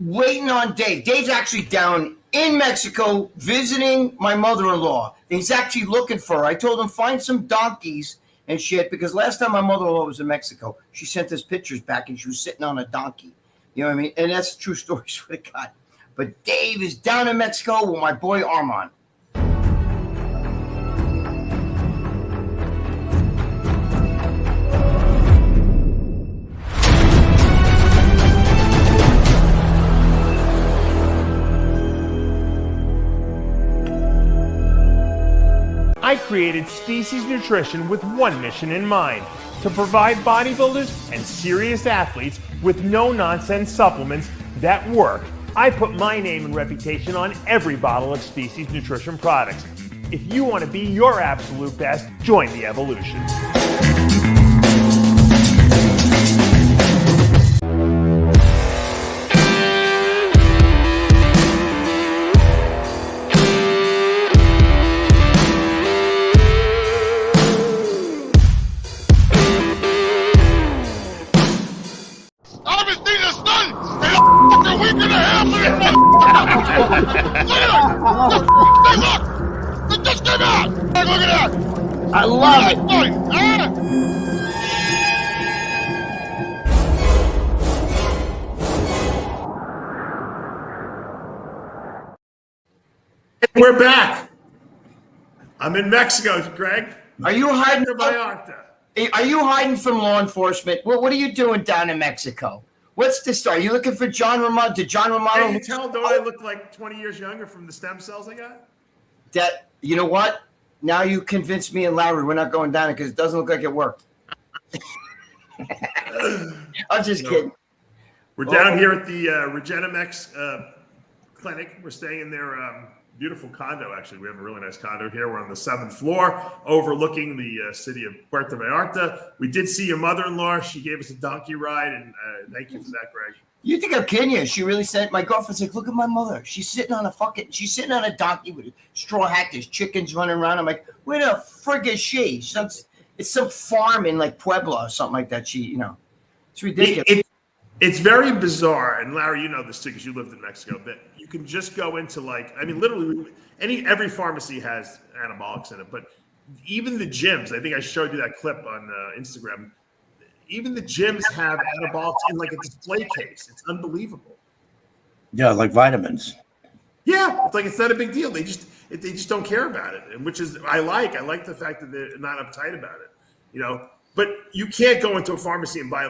waiting on Dave. Dave's actually down in Mexico visiting my mother-in-law. He's actually looking for her. I told him find some donkeys and shit, because last time my mother-in-law was in Mexico, she sent us pictures back and she was sitting on a donkey. You know what I mean? And that's a true story, swear to God. But Dave is down in Mexico with my boy Armon. I created Species Nutrition with one mission in mind: to provide bodybuilders and serious athletes with no-nonsense supplements that work. I put my name and reputation on every bottle of Species Nutrition products. If you want to be your absolute best, join the evolution. Look! It just came out! Look at that! I love it! We're back. I'm in Mexico, Greg. Are you hiding? Puerto Vallarta. Are you hiding from law enforcement? What are you doing down in Mexico? What's the story? Are you looking for John Romano? Did John Romano? Can you tell, don't I look like 20 years younger from the stem cells I got? That, you know what? Now you convinced me and Larry we're not going down it because it doesn't look like it worked. I'm just kidding. We're down here at the REGENERMEX clinic. We're staying in their beautiful condo, actually. We have a really nice condo here. We're on the 7th floor overlooking the city of Puerto Vallarta. We did see your mother-in-law. She gave us a donkey ride, and thank you for that, Greg. You think I'm kidding you? She really said, my girlfriend's like, look at my mother. She's sitting on she's sitting on a donkey with a straw hat. There's chickens running around. I'm like, where the frig is she? It's some farm in like Puebla or something like that. It's ridiculous. It's very bizarre, and Larry, you know this too because you lived in Mexico, that you can just go into literally every pharmacy has anabolics in it, but even the gyms, I think I showed you that clip on Instagram, even the gyms have anabolics in like a display case. It's unbelievable. Yeah, like vitamins. Yeah, it's like it's not a big deal. They just don't care about it, and which is I like the fact that they're not uptight about it, But you can't go into a pharmacy and buy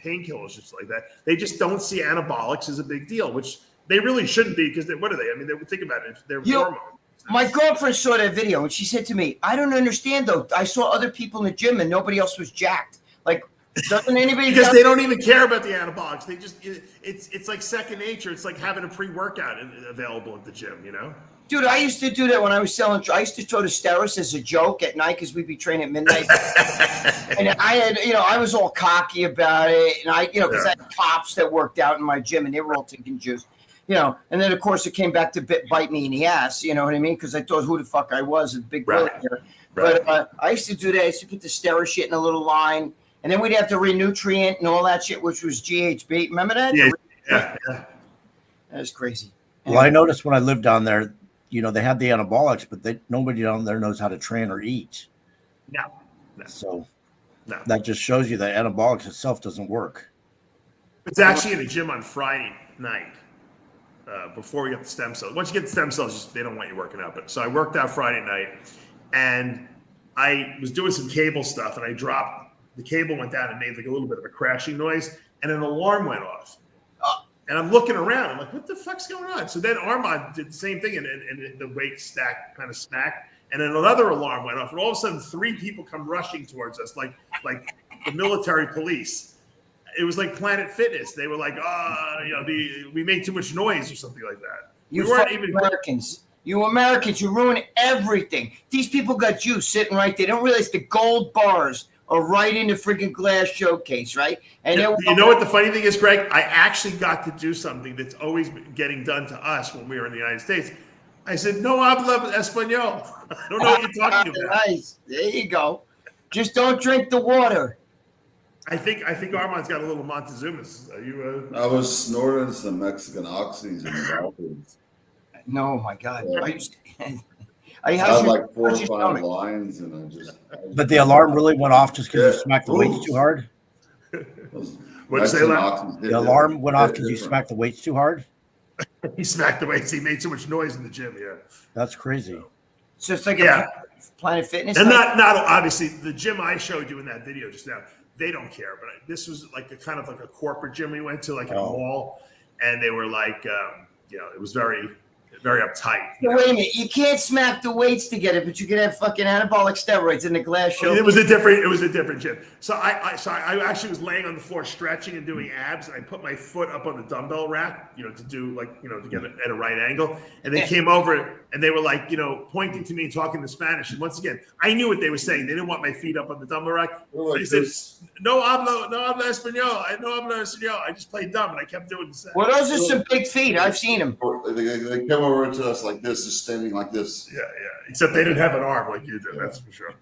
painkillers just like that. They just don't see anabolics as a big deal, which they really shouldn't be because what are they? I mean, they think about it. They're hormones. My girlfriend saw that video and she said to me, I don't understand though. I saw other people in the gym and nobody else was jacked. Like, doesn't anybody? Because they don't even care about the anabolics. They just, it's like second nature. It's like having a pre-workout available at the gym, Dude, I used to do that when I was selling. I used to throw the steroids as a joke at night because we'd be training at midnight. And I had, I was all cocky about it. And because I had cops that worked out in my gym and they were all taking juice, And then, of course, it came back to bite me in the ass. You know what I mean? Because I thought who the fuck I was, a big brother here. Right. But I used to do that. I used to put the steroid shit in a little line. And then we'd have to renutrient and all that shit, which was GHB. Remember that? Yeah. That was crazy. Well, I noticed when I lived down there, they had the anabolics, but nobody down there knows how to train or eat. No. So that just shows you that anabolics itself doesn't work. It's actually in a gym on Friday night before we get the stem cells. Once you get the stem cells, they don't want you working out. But so I worked out Friday night, and I was doing some cable stuff, and I dropped the cable, went down and made like a little bit of a crashing noise, and an alarm went off. And I'm looking around. I'm like, what the fuck's going on? So then Armon did the same thing, and the weight stack kind of smacked. And then another alarm went off. And all of a sudden, 3 people come rushing towards us, like the military police. It was like Planet Fitness. They were like, we made too much noise or something like that. You weren't even Americans. You Americans, you ruin everything. These people got juice sitting right there. They don't realize the gold bars are right in the freaking glass showcase, right? And you know what the funny thing is, Greg? I actually got to do something that's always getting done to us when we were in the United States. I said, no habla español. I don't know what you're talking about. Nice. There you go. Just don't drink the water. I think Armand's got a little Montezuma's. Are you? I was snorting some Mexican oxys in the bathroom. No, my God. Yeah. I I had like 4 or 5 lines, and I just. But the alarm really went off just because you smacked the weights too hard? What'd you say, Len? The alarm went off because you smacked the weights too hard? He smacked the weights. He made so much noise in the gym. Yeah. That's crazy. So it's like a Planet Fitness. And not obviously the gym I showed you in that video just now. They don't care, but this was like a kind of like a corporate gym we went to, like in a mall, and they were like, it was very, very uptight. So wait a minute, you can't smack the weights together, but you can have fucking anabolic steroids in the glass show. It was a different gym. So I actually was laying on the floor stretching and doing abs, and I put my foot up on the dumbbell rack, to do to get it at a right angle. And they came over and they were like, pointing to me and talking in Spanish. And once again, I knew what they were saying. They didn't want my feet up on the dumbbell rack. They said, no hablo español. No hablo español. I just played dumb and I kept doing the same. Well, those are some big feet. I've seen them. They come over to us like this, just standing like this. Yeah. Except they didn't have an arm like you did. That's for sure.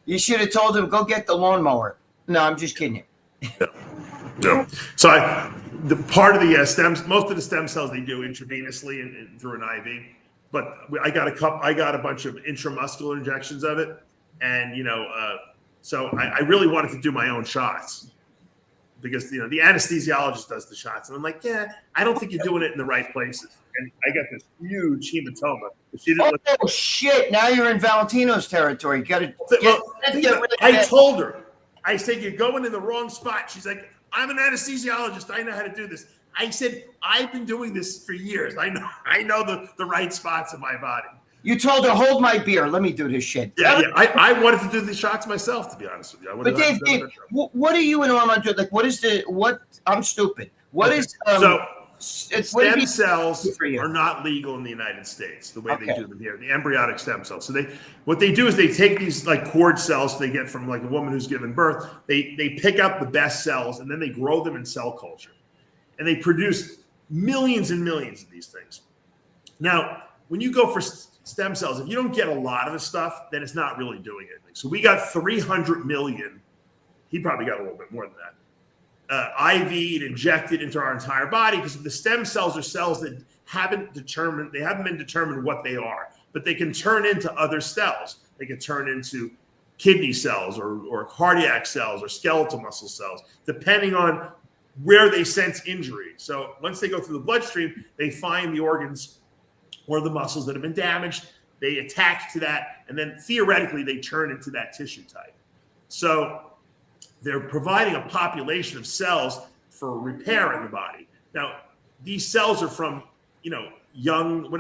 You should have told them, go get the lawnmower. No, I'm just kidding you. No. So the part of the stems, most of the stem cells they do intravenously and through an IV. But I got a bunch of intramuscular injections of it, and so I really wanted to do my own shots because the anesthesiologist does the shots, and I'm like, I don't think you're doing it in the right places. And I got this huge hematoma. Oh shit! Now you're in Valentino's territory. You got to I told her, I said, you're going in the wrong spot. She's like, I'm an anesthesiologist. I know how to do this. I said, I've been doing this for years. I know the right spots in my body. You told her, hold my beer. Let me do this shit. Yeah. I wanted to do the shots myself, to be honest with you. But Dave, what are you and Armand doing? Like, I'm stupid. What is stem cells are not legal in the United States the way they do them here, the embryonic stem cells. So what they do is they take these like cord cells they get from like a woman who's given birth. They pick up the best cells and then they grow them in cell culture. And they produce millions and millions of these things. Now, when you go for stem cells, if you don't get a lot of the stuff, then it's not really doing anything. So we got 300 million. He probably got a little bit more than that. IV'd, injected into our entire body, because the stem cells are cells that haven't been determined what they are, but they can turn into other cells. They can turn into kidney cells or cardiac cells or skeletal muscle cells, depending on where they sense injury. So once they go through the bloodstream, they find the organs or the muscles that have been damaged, they attach to that, and then theoretically they turn into that tissue type. So they're providing a population of cells for repair in the body. Now, these cells are from, young,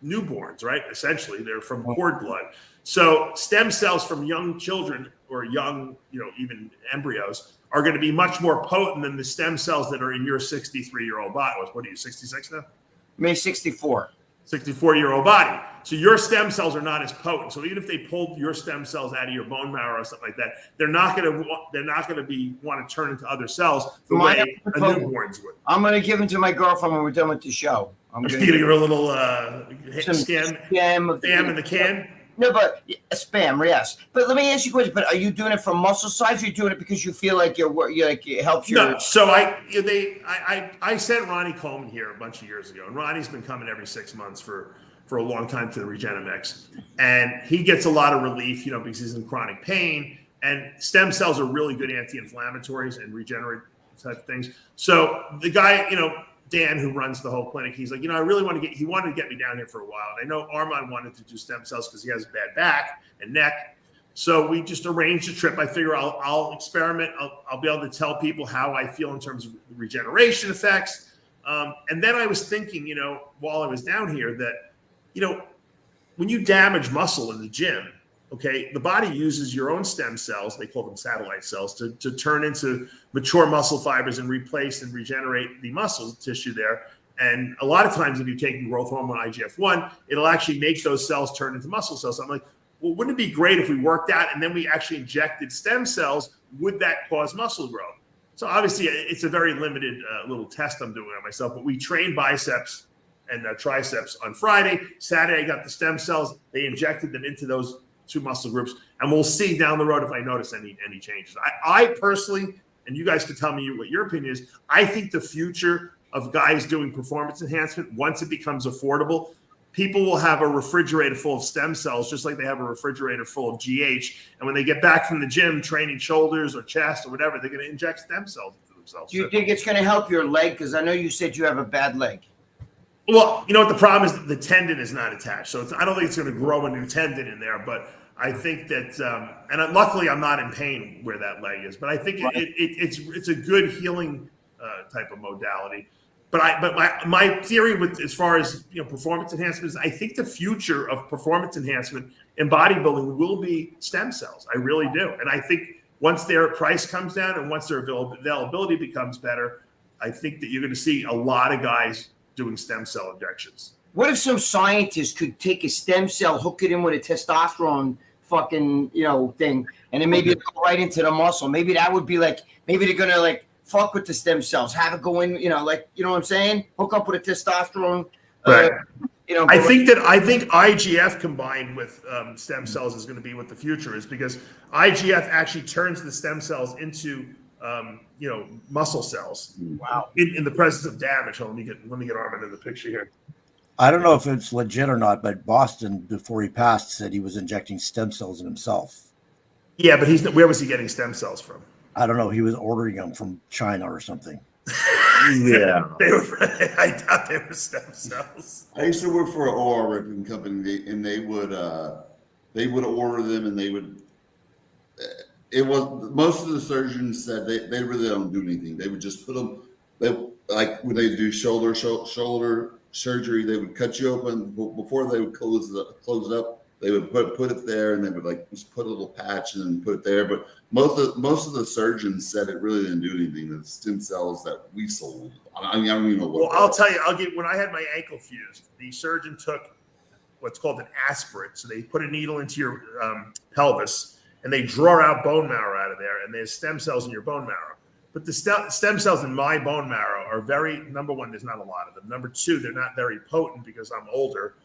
newborns, right? Essentially, they're from cord blood. So stem cells from young children or young, even embryos are going to be much more potent than the stem cells that are in your 63-year-old body. What are you, 66 now? May 64. 64-year-old body. So your stem cells are not as potent. So even if they pulled your stem cells out of your bone marrow or something like that, they're not going to want to turn into other cells the way a newborn's would. I'm going to give them to my girlfriend when we're done with the show. I'm going to give her a little spam in the can. No, but spam, yes. But let me ask you a question. But are you doing it for muscle size, or are you doing it because you feel like it helps your? No. So I sent Ronnie Coleman here a bunch of years ago, and Ronnie's been coming every 6 months for a long time to the REGENERMEX, and he gets a lot of relief, because he's in chronic pain. And stem cells are really good anti-inflammatories and regenerate type things. So the guy, Dan, who runs the whole clinic, he's like, I really he wanted to get me down here for a while. And I know Armand wanted to do stem cells because he has a bad back and neck. So we just arranged a trip. I figure I'll experiment. I'll be able to tell people how I feel in terms of regeneration effects. And then I was thinking, while I was down here that, when you damage muscle in the gym, the body uses your own stem cells, they call them satellite cells, to turn into mature muscle fibers and replace and regenerate the muscle tissue there. And a lot of times if you take growth hormone IGF-1, it'll actually make those cells turn into muscle cells. So I'm like, well, wouldn't it be great if we worked out and then we actually injected stem cells? Would that cause muscle growth? So obviously it's a very limited little test I'm doing on myself, but we trained biceps and triceps on Friday. Saturday, I got the stem cells. They injected them into those two muscle groups. and we'll see down the road if I notice any changes. I personally, and you guys can tell me what your opinion is, I think the future of guys doing performance enhancement, once it becomes affordable, people will have a refrigerator full of stem cells, just like they have a refrigerator full of GH. And when they get back from the gym training shoulders or chest or whatever, they're going to inject stem cells into themselves. Do you think it's going to help your leg? Because I know you said you have a bad leg. Well, you know what the problem is? The tendon is not attached. So I don't think it's going to grow a new tendon in there. But I think that, and luckily I'm not in pain where that leg is. But I think it's a good healing type of modality. But my theory with as far as performance enhancement is, I think the future of performance enhancement in bodybuilding will be stem cells. I really do, and I think once their price comes down and once their availability becomes better, I think that you're going to see a lot of guys doing stem cell injections. What if some scientist could take a stem cell, hook it in with a testosterone fucking thing, and then maybe it'll go right into the muscle? Maybe that would be like, maybe they're gonna like fuck with the stem cells, have it go in, like, you know what I'm saying? Hook up with a testosterone. Right. I think IGF combined with stem cells is going to be what the future is, because IGF actually turns the stem cells into muscle cells. Wow. In the presence of damage. Let me get Armon in the picture here. I don't know if it's legit or not, but Boston, before he passed, said he was injecting stem cells in himself. Yeah, but where was he getting stem cells from? I don't know. He was ordering them from China or something. Yeah. I doubt they were stem cells. I used to work for an OR ripping company, and they would order them, and they would. It was most of the surgeons said they really don't do anything. They would just put them. Like when they do shoulder surgery, they would cut you open before they would close it up. They would put it there, and they would like just put a little patch and then put it there. But most of the surgeons said it really didn't do anything. The stem cells that we sold, I mean, I don't even know what. Well, I'll tell you. When I had my ankle fused, the surgeon took what's called an aspirate. So they put a needle into your pelvis, and they draw out bone marrow out of there, and there's stem cells in your bone marrow. But the stem cells in my bone marrow are number one, there's not a lot of them. Number two, they're not very potent because I'm older.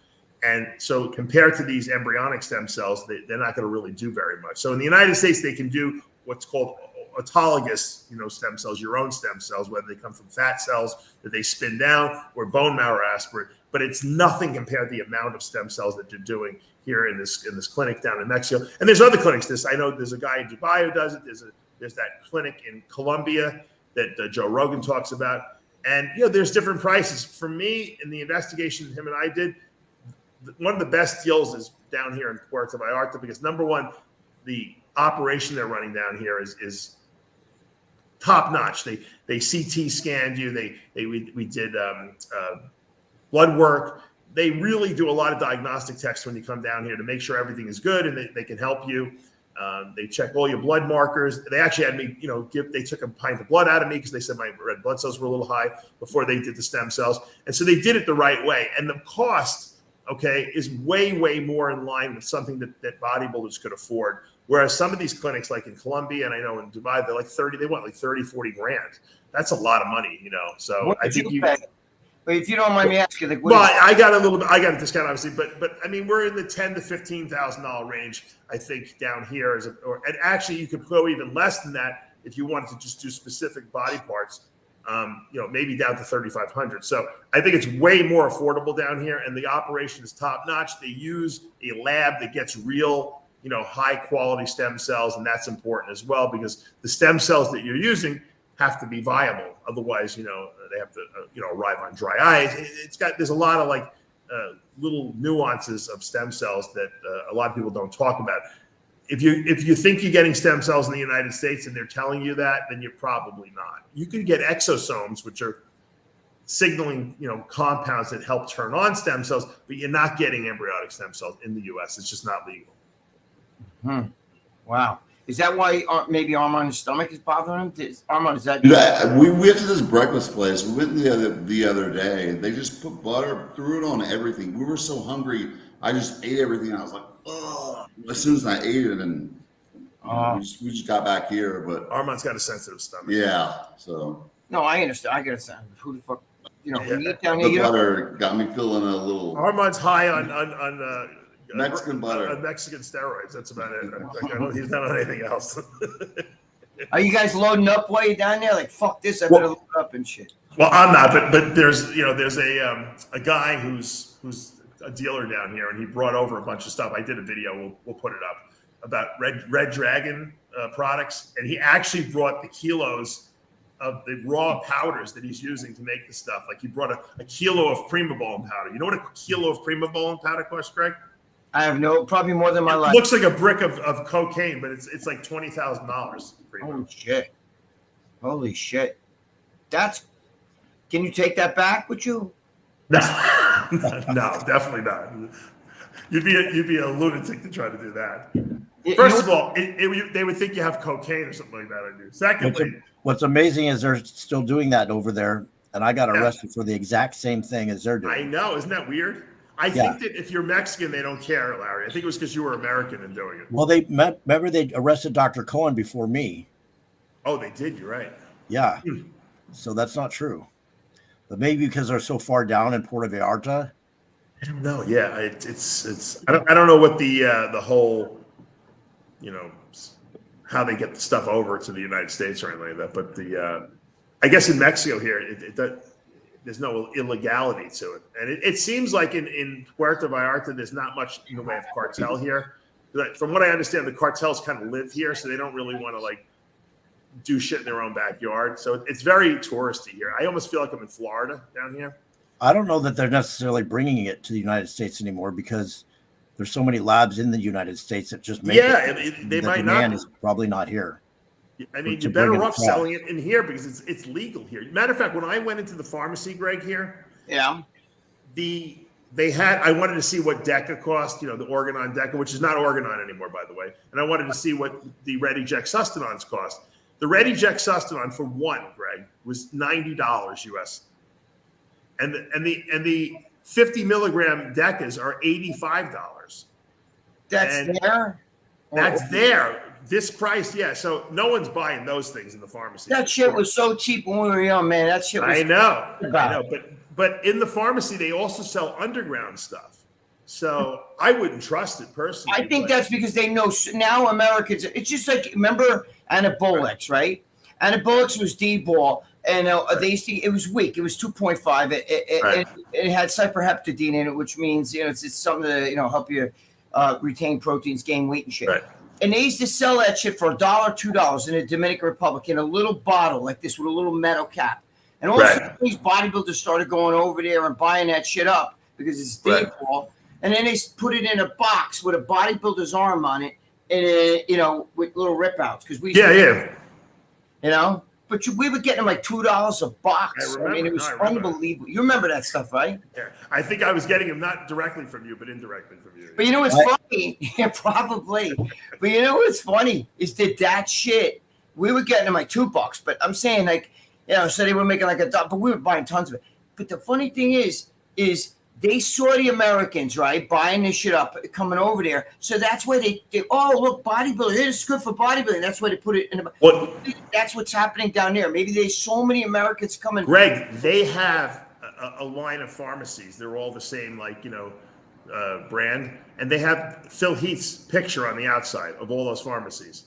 And so compared to these embryonic stem cells, they're not going to really do very much. So in the United States, they can do what's called autologous, stem cells, your own stem cells, whether they come from fat cells that they spin down or bone marrow aspirate. But it's nothing compared to the amount of stem cells that you're doing here in this clinic down in Mexico. And there's other clinics. I know there's a guy in Dubai who does it. There's that clinic in Colombia that Joe Rogan talks about. And there's different prices. For me, in the investigation him and I did, one of the best deals is down here in Puerto Vallarta, because number one, the operation they're running down here is top notch. They CT scanned you. We did blood work. They really do a lot of diagnostic tests when you come down here to make sure everything is good and they can help you. They check all your blood markers. They actually had me, they took a pint of blood out of me because they said my red blood cells were a little high before they did the stem cells. And so they did it the right way. And the cost, is way, way more in line with something that bodybuilders could afford. Whereas some of these clinics, like in Colombia, and I know in Dubai, they're like 40 grand. That's a lot of money, So I think but if you don't mind me asking, I got a discount, obviously, but I mean, we're in the $10,000 to $15,000 range, I think, down here. And actually, you could go even less than that if you wanted to just do specific body parts. Maybe down to 3,500. So I think it's way more affordable down here, and the operation is top notch. They use a lab that gets real, high quality stem cells, and that's important as well, because the stem cells that you're using have to be viable. Otherwise, they have to, arrive on dry ice. There's a lot of little nuances of stem cells that a lot of people don't talk about. If you think you're getting stem cells in the United States and they're telling you that, then you're probably not. You can get exosomes, which are signaling, compounds that help turn on stem cells, but you're not getting embryonic stem cells in the U.S. It's just not legal. Wow. Is that why maybe Armon's stomach is bothering him? Armon, is that? Yeah, we went to this breakfast place. We went the other day. They just put butter, threw it on everything. We were so hungry. I just ate everything. I was like, oh. As soon as I ate it, and we just got back here. But Armon's got a sensitive stomach. Yeah, so. No, I understand. I understand. Who the fuck? When you eat down the here, butter got me feeling a little. Armon's high on Mexican butter. Mexican steroids. That's about it. He's not on anything else. Are you guys loading up while you're down there? Like, fuck this, I better load up and shit. Well, I'm not, but there's a guy who's a dealer down here, and he brought over a bunch of stuff. I did a video. We'll put it up about Red Dragon products, and he actually brought the kilos of the raw powders that he's using to make the stuff. Like he brought a kilo of Primobolan powder. You know what a kilo of Primobolan powder costs, Greg? I have probably more than my life. It looks like a brick of cocaine, but it's like $20,000. Holy shit! Holy shit! Can you take that back with you? No, no, definitely not. You'd be a lunatic to try to do that. First of all, they would think you have cocaine or something like that on you. Secondly, what's amazing is they're still doing that over there, and I got arrested for the exact same thing as they're doing. I know, isn't that weird? I think that if you're Mexican, they don't care, Larry. I think it was because you were American and doing it. Well, remember they arrested Dr. Cohen before me. Oh, they did. You're right. Yeah, so that's not true. But maybe because they're so far down in Puerto Vallarta. I don't know. Yeah, it's. I don't know what the whole, how they get the stuff over to the United States or anything like that. But I guess in Mexico here, there's no illegality to it, and it seems like in Puerto Vallarta, there's not much in the way of cartel here. From what I understand, the cartels kind of live here, so they don't really want to do shit in their own backyard. So it's very touristy here. I almost feel like I'm in Florida down here. I don't know that they're necessarily bringing it to the United States anymore because there's so many labs in the United States that just make they might not. Is probably not here. I mean, you're better off selling it in here because it's legal here. Matter of fact, when I went into the pharmacy, Greg, here, I wanted to see what Deca cost, the Organon Deca, which is not Organon anymore, by the way. And I wanted to see what the Red-Eject Sustenance cost. The Red-Eject Sustenance for one, Greg, was $90 US. And the 50 milligram Decas are $85. That's there. This price, yeah. So no one's buying those things in the pharmacy. That shit was so cheap when we were young, man. That shit was I know. But in the pharmacy, they also sell underground stuff. So I wouldn't trust it personally. I think that's because they know now Americans. It's just like, remember anabolics, right? Anabolics was D-ball, and it was weak. It was 2.5. It had cyperheptadine in it, which means it's something to help you retain proteins, gain weight, and shit. Right. And they used to sell that shit for $1, $2 in the Dominican Republic in a little bottle like this with a little metal cap. And all of a sudden, these bodybuilders started going over there and buying that shit up because it's D-ball. And then they put it in a box with a bodybuilder's arm on it, and with little rip outs because we but we were getting them like $2 a box. I mean, it was unbelievable. You remember that stuff, right? Yeah, I think I was getting them not directly from you, but indirectly from you. But what's funny? Yeah, probably. But what's funny is that shit we were getting them like $2. But I'm saying so they were making like $1, but we were buying tons of it. But the funny thing is they saw the Americans, right, buying this shit up, coming over there. So that's why they look, bodybuilding. It's good for bodybuilding. That's why they put it in the. That's what's happening down there. Maybe there's so many Americans coming. Greg, they have a line of pharmacies. They're all the same, brand, and they have Phil Heath's picture on the outside of all those pharmacies.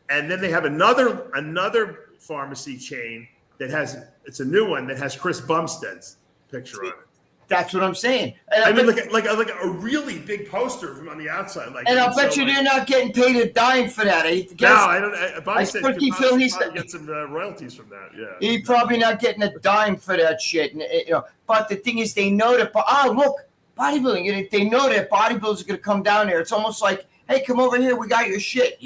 And then they have another pharmacy chain that it's a new one that has Chris Bumstead's picture on it. That's what I'm saying. And I mean, like a really big poster from on the outside. And I'll bet you they're not getting paid a dime for that. I don't. Bobby said he probably get some royalties from that. Yeah, he's probably not getting a dime for that shit. And, but the thing is, they know that. Look, bodybuilding. They know that bodybuilders are going to come down there. It's almost like, hey, come over here. We got your shit.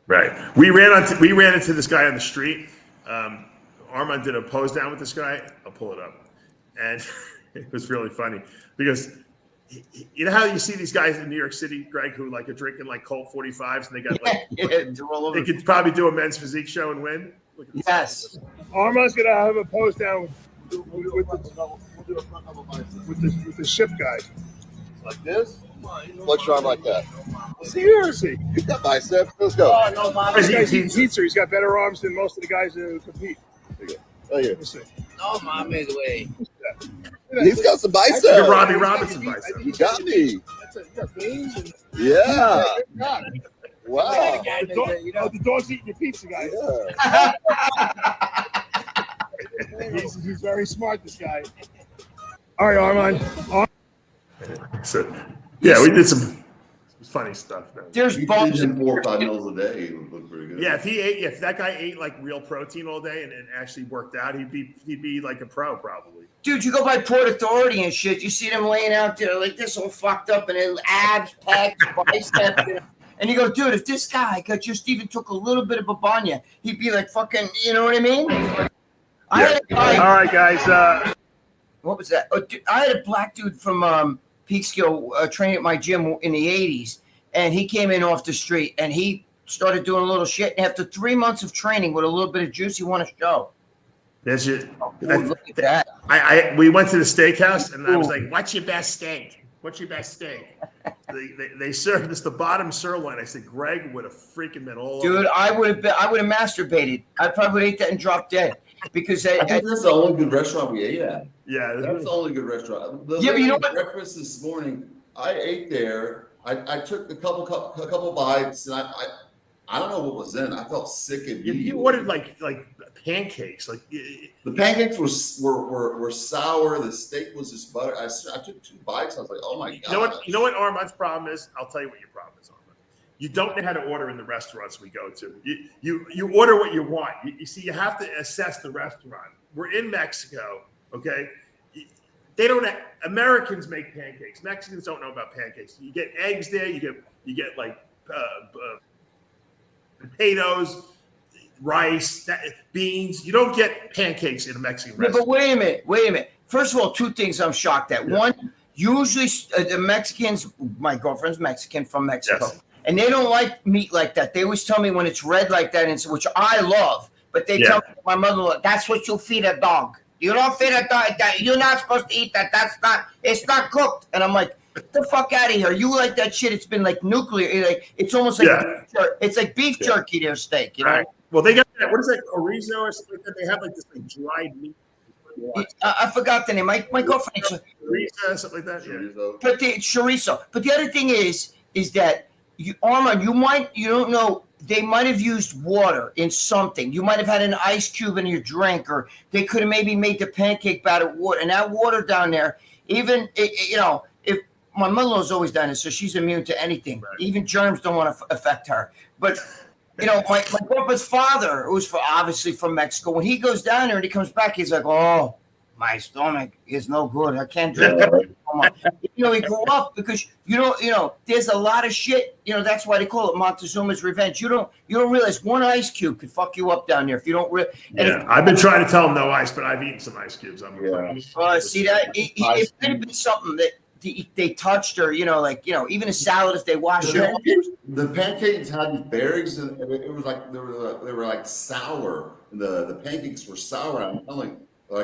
Right. We ran into this guy on the street. Armon did a pose down with this guy. I'll pull it up, and. It was really funny because you know how you see these guys in New York City, Greg, who are drinking Colt 45s and they got they could probably do a men's physique show and win. Yes. Armon's gonna have a pose down with the ship guy. Like this? Flex your arm like that. Seriously. He's got biceps. Let's go. Oh, no, Mom. This guy's pizza. He's got better arms than most of the guys who compete. Right here. Let's see. No, Mom, way. He's got some biceps. Look at Robbie Robinson biceps. You got me. got beans and yeah. Wow. The dog's eating your pizza, guys. Yeah. He's very smart, this guy. All right, Armon. So, yeah, we did some funny stuff. Man. There's He bumps. feeds him 4 or 5 meals a day. It would look pretty good. Yeah, if that guy ate like real protein all day and actually worked out, he'd be like a pro probably. Dude, you go by Port Authority and shit. You see them laying out there like this, all fucked up, and then abs, pecs, biceps, and you go, dude, if this guy could just even took a little bit of a banya, he'd be like fucking, you know what I mean? I had a guy, All right, guys. what was that? Oh, dude, I had a black dude from Peekskill training at my gym in the 80s, and he came in off the street, and he started doing a little shit, and after 3 months of training with a little bit of juice, he won a show. That's it. Oh, look at that. We went to the steakhouse, and I was like, "What's your best steak? What's your best steak?" They served us the bottom sirloin. I said, "Greg would have freaking been all Dude, over." I would have masturbated. I probably would have ate that and dropped dead because I think that's the only good restaurant we ate at. Yeah, That's the only good restaurant. The Yeah, but you know what? breakfast this morning, I ate there. I took a couple bites, and I don't know what was in it. I felt sick and you ordered like pancakes, like the pancakes were sour. The steak was just butter. I took 2 bites. I was like, oh my god. You know what Armand's problem is? I'll tell you what your problem is, Armand. You don't know how to order in the restaurants we go to. You order what you want. You see, you have to assess the restaurant. We're in Mexico, okay? They don't. Americans make pancakes. Mexicans don't know about pancakes. You get eggs there. You get like potatoes, rice, beans. You don't get pancakes in a Mexican Yeah, restaurant. but wait a minute. First of all, 2 things I'm shocked at. Yeah. One, usually the Mexicans, my girlfriend's Mexican from Mexico, Yes. and they don't like meat like that. They always tell me when it's red like that, which I love, but they tell me, my mother, that's what you feed a dog. You don't feed a dog. You're not supposed to eat that. It's not cooked. And I'm like, get the fuck out of here. You like that shit. It's been like nuclear. It's almost like it's like beef jerky, their steak, you know? Right. Well, they got that. What is that, chorizo or something like that? They have like this like dried meat. I forgot the name. My girlfriend. Chorizo, something like that. Yeah. But the chorizo. But the other thing is that Armand, you don't know. They might have used water in something. You might have had an ice cube in your drink, or they could have maybe made the pancake batter water. And that water down there, even if my mother-in-law's always done it, so she's immune to anything. Right. Even germs don't want to affect her. But my grandpa's father, who's obviously from Mexico, when he goes down there and he comes back, he's like, "Oh, my stomach is no good. I can't drink it." He grew up because there's a lot of shit. That's why they call it Montezuma's revenge. You don't realize one ice cube could fuck you up down there if you don't really. Yeah, I've been trying to tell him no ice, but I've eaten some ice cubes. See that it could have been something that they touched, or even a salad if they wash it. The pancakes had these berries, and it was like they were like sour. The pancakes were sour. I'm like,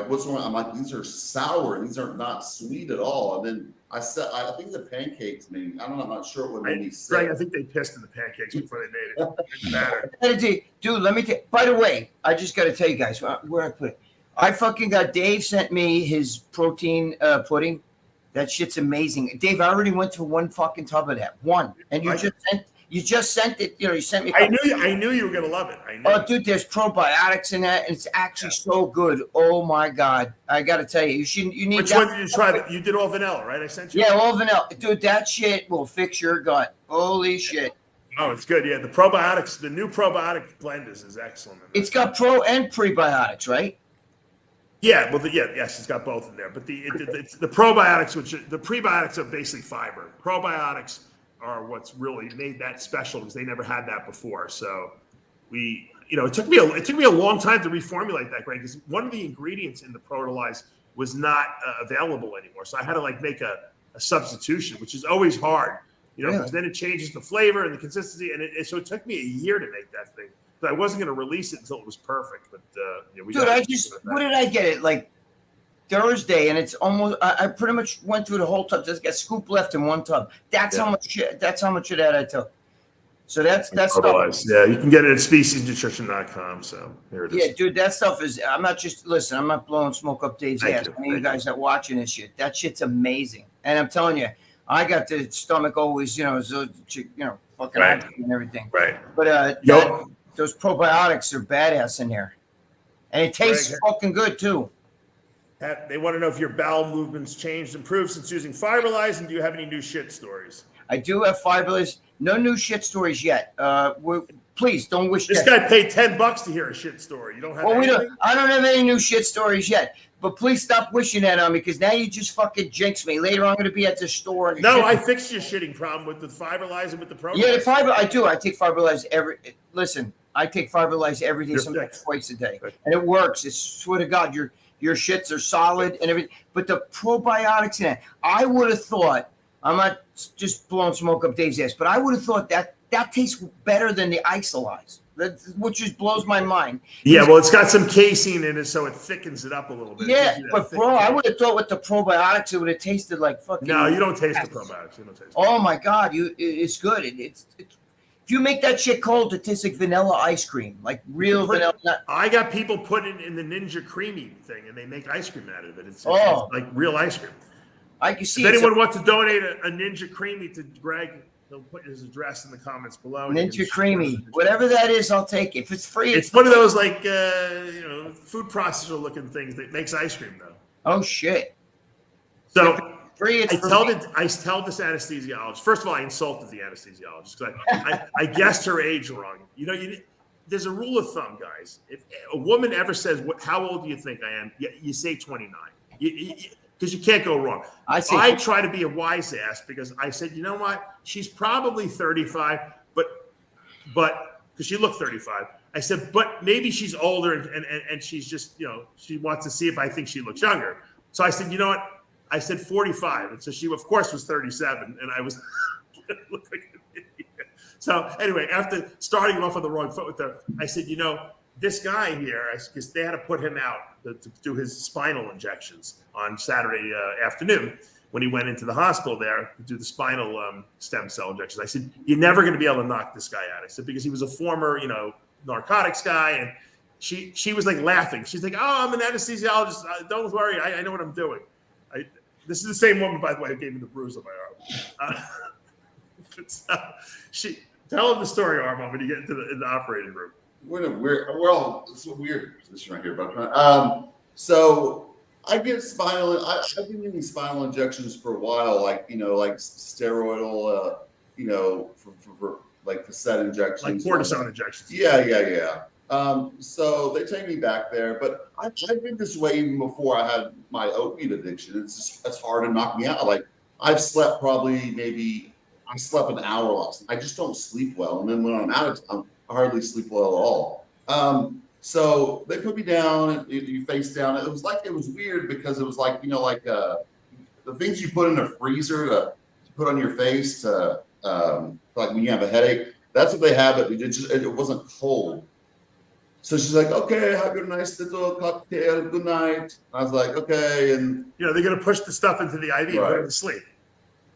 what's wrong? I'm like, these are sour. These are not sweet at all. And then I think the pancakes maybe, I don't know, I'm not sure what made me sick. Greg, I think they pissed in the pancakes before they made it. It didn't matter. Dude, let me tell you. By the way, I just got to tell you guys where I put it. I fucking got Dave sent me his protein pudding. That shit's amazing. Dave, I already went through 1 fucking tub of that. 1. And you just sent it. You sent me. I knew you were gonna love it. I knew. Oh, dude, there's probiotics in that, and it's actually so good. Oh my god, I got to tell you, you need. Which one did you try? You did all vanilla, right? I sent you. Yeah, all vanilla, dude. That shit will fix your gut. Holy shit. Oh, it's good. Yeah, the probiotics, the new probiotic blend is excellent. It's got pro and prebiotics, right? Yeah, well, yes, it's got both in there. But it's the probiotics, the prebiotics are basically fiber. Probiotics are what's really made that special because they never had that before. So it took me a long time to reformulate that, Greg, because one of the ingredients in the Protolize was not available anymore. So I had to make a substitution, which is always hard, because then it changes the flavor and the consistency, and so it took me a year to make that thing. But I wasn't going to release it until it was perfect. But what did I get it like Thursday, and it's almost. I pretty much went through the whole tub. Just got scoop left in 1 tub. That's how much shit. That's how much of that I took. So that's stuff. Yeah, you can get it at speciesnutrition.com. So here it is. Yeah, dude, that stuff is. I'm not blowing smoke up Dave's ass. Any of you guys that watching this shit, that shit's amazing. And I'm telling you, I got the stomach always, fucking Right. and everything. Right. But those probiotics are badass in there, and it tastes fucking good too. They want to know if your bowel movements changed, improved since using Fiberlize, and do you have any new shit stories? I do have Fiberlize. No new shit stories yet. Please don't wish. This guy paid $10 to hear a shit story. You don't have. Well, I don't have any new shit stories yet. But please stop wishing that on me, because now you just fucking jinx me. Later on, I'm going to be at the store. And no, I fixed your shitting problem with the Fiberlize and with the program. Yeah, the fiber. I do. I take Fiberlize I take Fiberlize every day, sometimes twice a day, and it works. It's swear to God, your shits are solid and everything. But the probiotics in it, I would have thought. I'm not just blowing smoke up Dave's ass, but I would have thought that tastes better than the Isolize. Which just blows my mind. Yeah, well, it's got some casein in it, so it thickens it up a little bit. Yeah, but bro, I would have thought with the probiotics, it would have tasted like fucking. No, you don't taste the probiotics. You don't taste. Oh my God, it's good. It's if you make that shit cold, it tastes like vanilla ice cream, like real vanilla. I got people putting it in the Ninja Creamy thing, and they make ice cream out of it. It's like real ice cream. I can see. If anyone wants to donate a Ninja Creamy to Greg, he'll put his address in the comments below. Ninja Creamy, whatever that is, I'll take it. If it's free, it's one of those like food processor looking things that makes ice cream though. Oh shit! So free. I tell this anesthesiologist. First of all, I insulted the anesthesiologist because I guessed her age wrong. There's a rule of thumb, guys. If a woman ever says, "How old do you think I am?" You say 29. Because you can't go wrong. I try to be a wise ass because I said, you know what? She's probably 35, but because she looked 35. I said, but maybe she's older and she's just, she wants to see if I think she looks younger. So I said, you know what? I said 45. And so she, of course, was 37. And I was looked like an idiot. So anyway, after starting off on the wrong foot with her, I said, this guy here, because they had to put him out to do his spinal injections on Saturday afternoon when he went into the hospital there to do the spinal stem cell injections. I said, you're never going to be able to knock this guy out. I said, because he was a former, narcotics guy. And she was like laughing. She's like, oh, I'm an anesthesiologist. Don't worry. I know what I'm doing. This is the same woman, by the way, who gave me the bruise on my arm. Tell him the story, Armon, when you get into the operating room. We're in a weird, it's a weird position right here, but so I get spinal. I've been getting spinal injections for a while, like steroidal, for like facet injections, like cortisone injections. Yeah. So they take me back there, but I've been this way even before I had my opiate addiction. It's hard to knock me out. Like I've slept I slept an hour last night. I just don't sleep well, and then when I'm out of town, I hardly sleep well at all. So they put me down and you face down. It was weird because it was like, the things you put in a freezer to put on your face to like when you have a headache. That's what they have, but it wasn't cold. So she's like, okay, have your nice little cocktail. Good night. I was like, okay. And they're going to push the stuff into the IV and put him to sleep.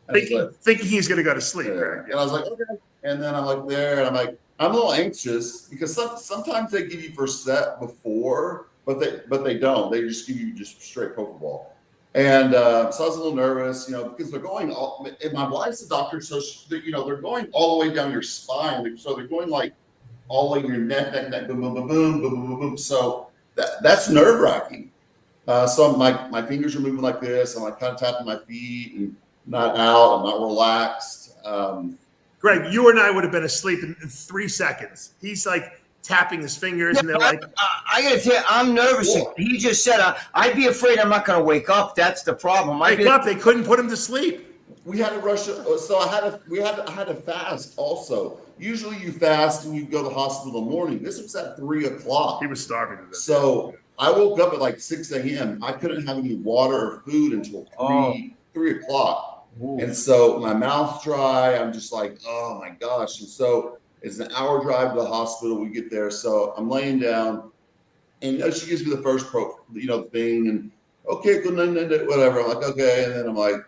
Thinking he's going to go to sleep. Yeah. And I was like, okay. And then I'm like there and I'm like, I'm a little anxious because sometimes they give you Versed before, but they don't. They just give you just straight propofol. And so I was a little nervous, because they're going all. And my wife's a doctor, so they're going all the way down your spine. So they're going like all the way your neck, boom, boom, boom, boom, boom, boom, boom. So that's nerve wracking. So my fingers are moving like this. I'm like kind of tapping my feet and not out. I'm not relaxed. Greg, you and I would have been asleep in 3 seconds. He's like tapping his fingers, and they're like, I gotta tell you, I'm nervous. Yeah. He just said, I'd be afraid I'm not gonna wake up. That's the problem. They couldn't put him to sleep. We had to rush it. So I had to fast also. Usually you fast and you go to the hospital in the morning. This was at 3 o'clock. He was starving to death. So I woke up at like 6 a.m. I couldn't have any water or food until 3 o'clock. Ooh. And so my mouth's dry. I'm just like, oh my gosh. And so it's an hour drive to the hospital. We get there. So I'm laying down and she gives me the first thing and okay, good night, whatever. I'm like, okay. And then I'm like,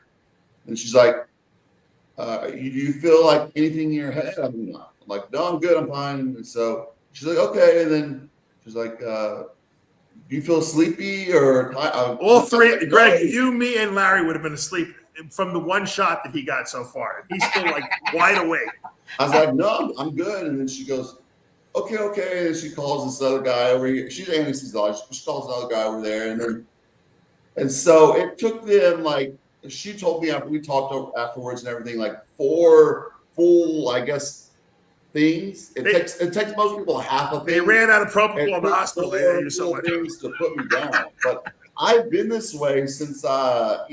and she's like, do you feel like anything in your head? I'm like, no, I'm good. I'm fine. And so she's like, okay. And then she's like, do you feel sleepy or tired? All three, Greg, you, me, and Larry would have been asleep from the one shot that he got so far. He's still like wide awake. I was like, no, I'm good. And then she goes, okay. And she calls this other guy over here. She's an anesthesiologist. She calls another guy over there. And so it took them, like, she told me after we talked afterwards and everything, like 4 full, I guess, things. It takes most people half a thing. They ran out of propofol in the hospital. They used so much things to put me down. But I've been this way since, ever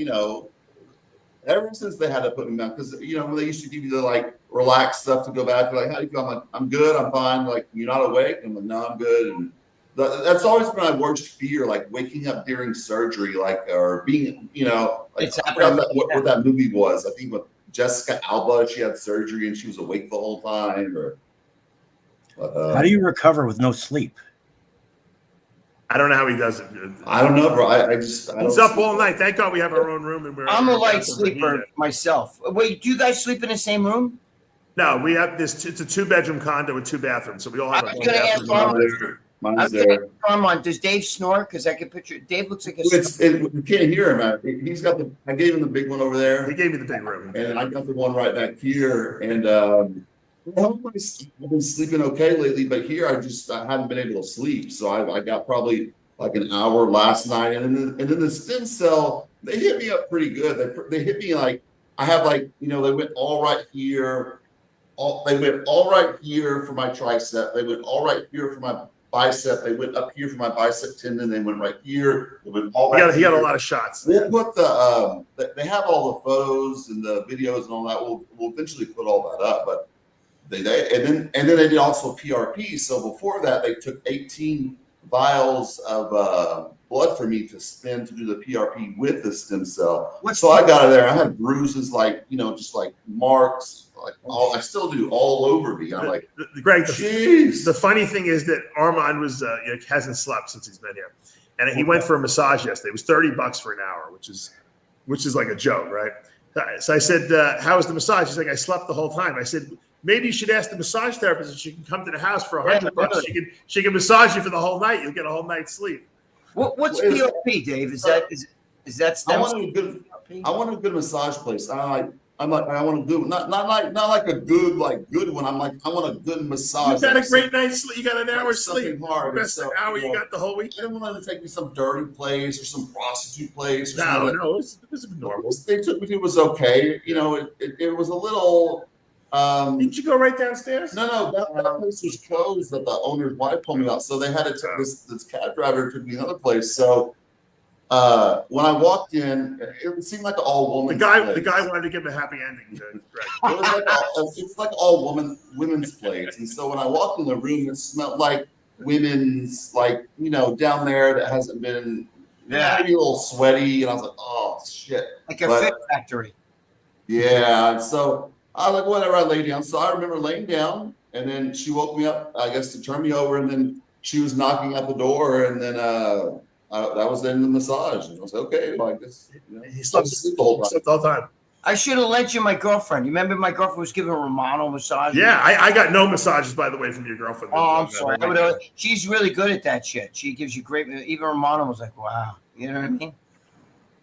since they had to put me down. Because, when they used to give you the, like, relaxed stuff to go back, they're like, how do you feel? I'm like, I'm good. I'm fine. Like, you're not awake? I'm like, no, I'm good. And that's always been my worst fear, like waking up during surgery, like, or being, like, I forgot what that movie was. I think with Jessica Alba, she had surgery and she was awake the whole time. How do you recover with no sleep? I don't know how he does it. I don't know, bro. He's up all night. Thank God we have our own room. And I'm a light sleeper myself. Wait, do you guys sleep in the same room? No, we have this. It's a 2-bedroom condo with 2 bathrooms, so we all have. I was going to ask Armon. Armon, does Dave snore? Because I can picture Dave looks like you can't hear him. He's got I gave him the big one over there. He gave me the big room, and I got the one right back here. And I've been sleeping okay lately, but here I haven't been able to sleep. So I got probably like an hour last night, and then the stem cell, they hit me up pretty good. They hit me like I have, like, they went all right here. They went all right here for my tricep. They went all right here for my bicep. They went up here for my bicep tendon. They went right here. They went all right. He got a lot of shots. We'll put they have all the photos and the videos and all that. We'll eventually put all that up. But and then they did also PRP. So before that, they took 18 vials of blood for me to spend to do the PRP with the stem cell. So I got it there. I had bruises, like, just like marks. Like, I still do all over me. I'm like, Greg, jeez. The funny thing is that Armon was hasn't slept since he's been here, and he went for a massage yesterday. It was $30 for an hour, which is like a joke, right? So I said, "How was the massage?" He's like, "I slept the whole time." I said, "Maybe you should ask the massage therapist if she can come to the house for $100. She can massage you for the whole night. You'll get a whole night's sleep." What's PRP, Dave? Is that stem cell? I want a good massage place. I want to do not like a good one. I want a good massage. You got a great night's sleep. You got an hour's sleep. Hard. Best hour you got the whole week. I didn't want to take me some dirty place or some prostitute place. No, it was normal. They took me to. It was okay. It was a little. Didn't you go right downstairs? No. That place was closed that the owner's wife told me about. So they had to take this cab driver took me another place. So. When I walked in, it seemed like an all-woman. The guy wanted to give him a happy ending. It's like all women's place, and so when I walked in the room, it smelled like women's, like, down there that hasn't been, maybe a little sweaty, and I was like, oh shit, like a fit factory. Yeah, so I was like, whatever. I lay down. So I remember laying down, and then she woke me up, I guess, to turn me over, and then she was knocking at the door, and then that was the end of the massage. And I was like, okay, well, I guess he slept the whole time. I should have lent you my girlfriend. You remember my girlfriend was giving Romano massage? Yeah, I got no massages, by the way, from your girlfriend. Oh, I'm sorry. She's really good at that shit. She gives you great. Even Romano was like, wow. You know what I mean?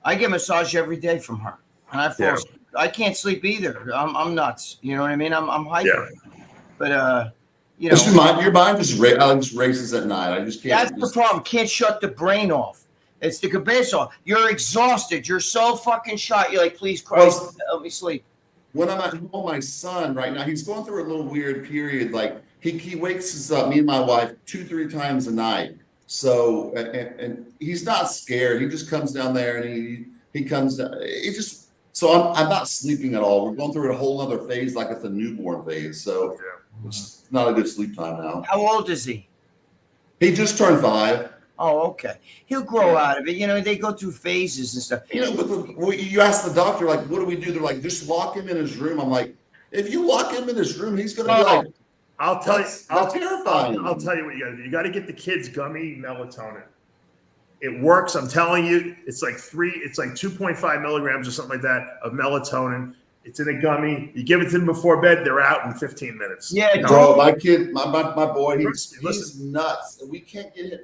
I get massage every day from her, and I can't sleep either. I'm nuts. You know what I mean? I'm hyper. Yeah. But your mind just races at night. I just can't. That's the problem. Can't shut the brain off. It's the cabeza. You're exhausted. You're so fucking shot. You're like, please, Christ, help me sleep. When I'm at home, my son right now, he's going through a little weird period. Like he wakes us up, me and my wife, 2-3 times a night. So and he's not scared. He just comes down there and he comes down. So I'm not sleeping at all. We're going through a whole other phase, like it's a newborn phase. So. Yeah. It's not a good sleep time now. How old is he? He just turned 5. Oh, okay. He'll grow out of it. They go through phases and stuff. You ask the doctor, like, what do we do? They're like, just lock him in his room. I'm like, if you lock him in his room, he's going to be like, I'll tell you. Terrifying. I'll tell you what you got to do. You got to get the kids gummy melatonin. It works. I'm telling you, it's like 2.5 milligrams or something like that of melatonin. It's in a gummy. You give it to them before bed. They're out in 15 minutes. Yeah, bro. My kid, my boy, he's nuts. We can't get him.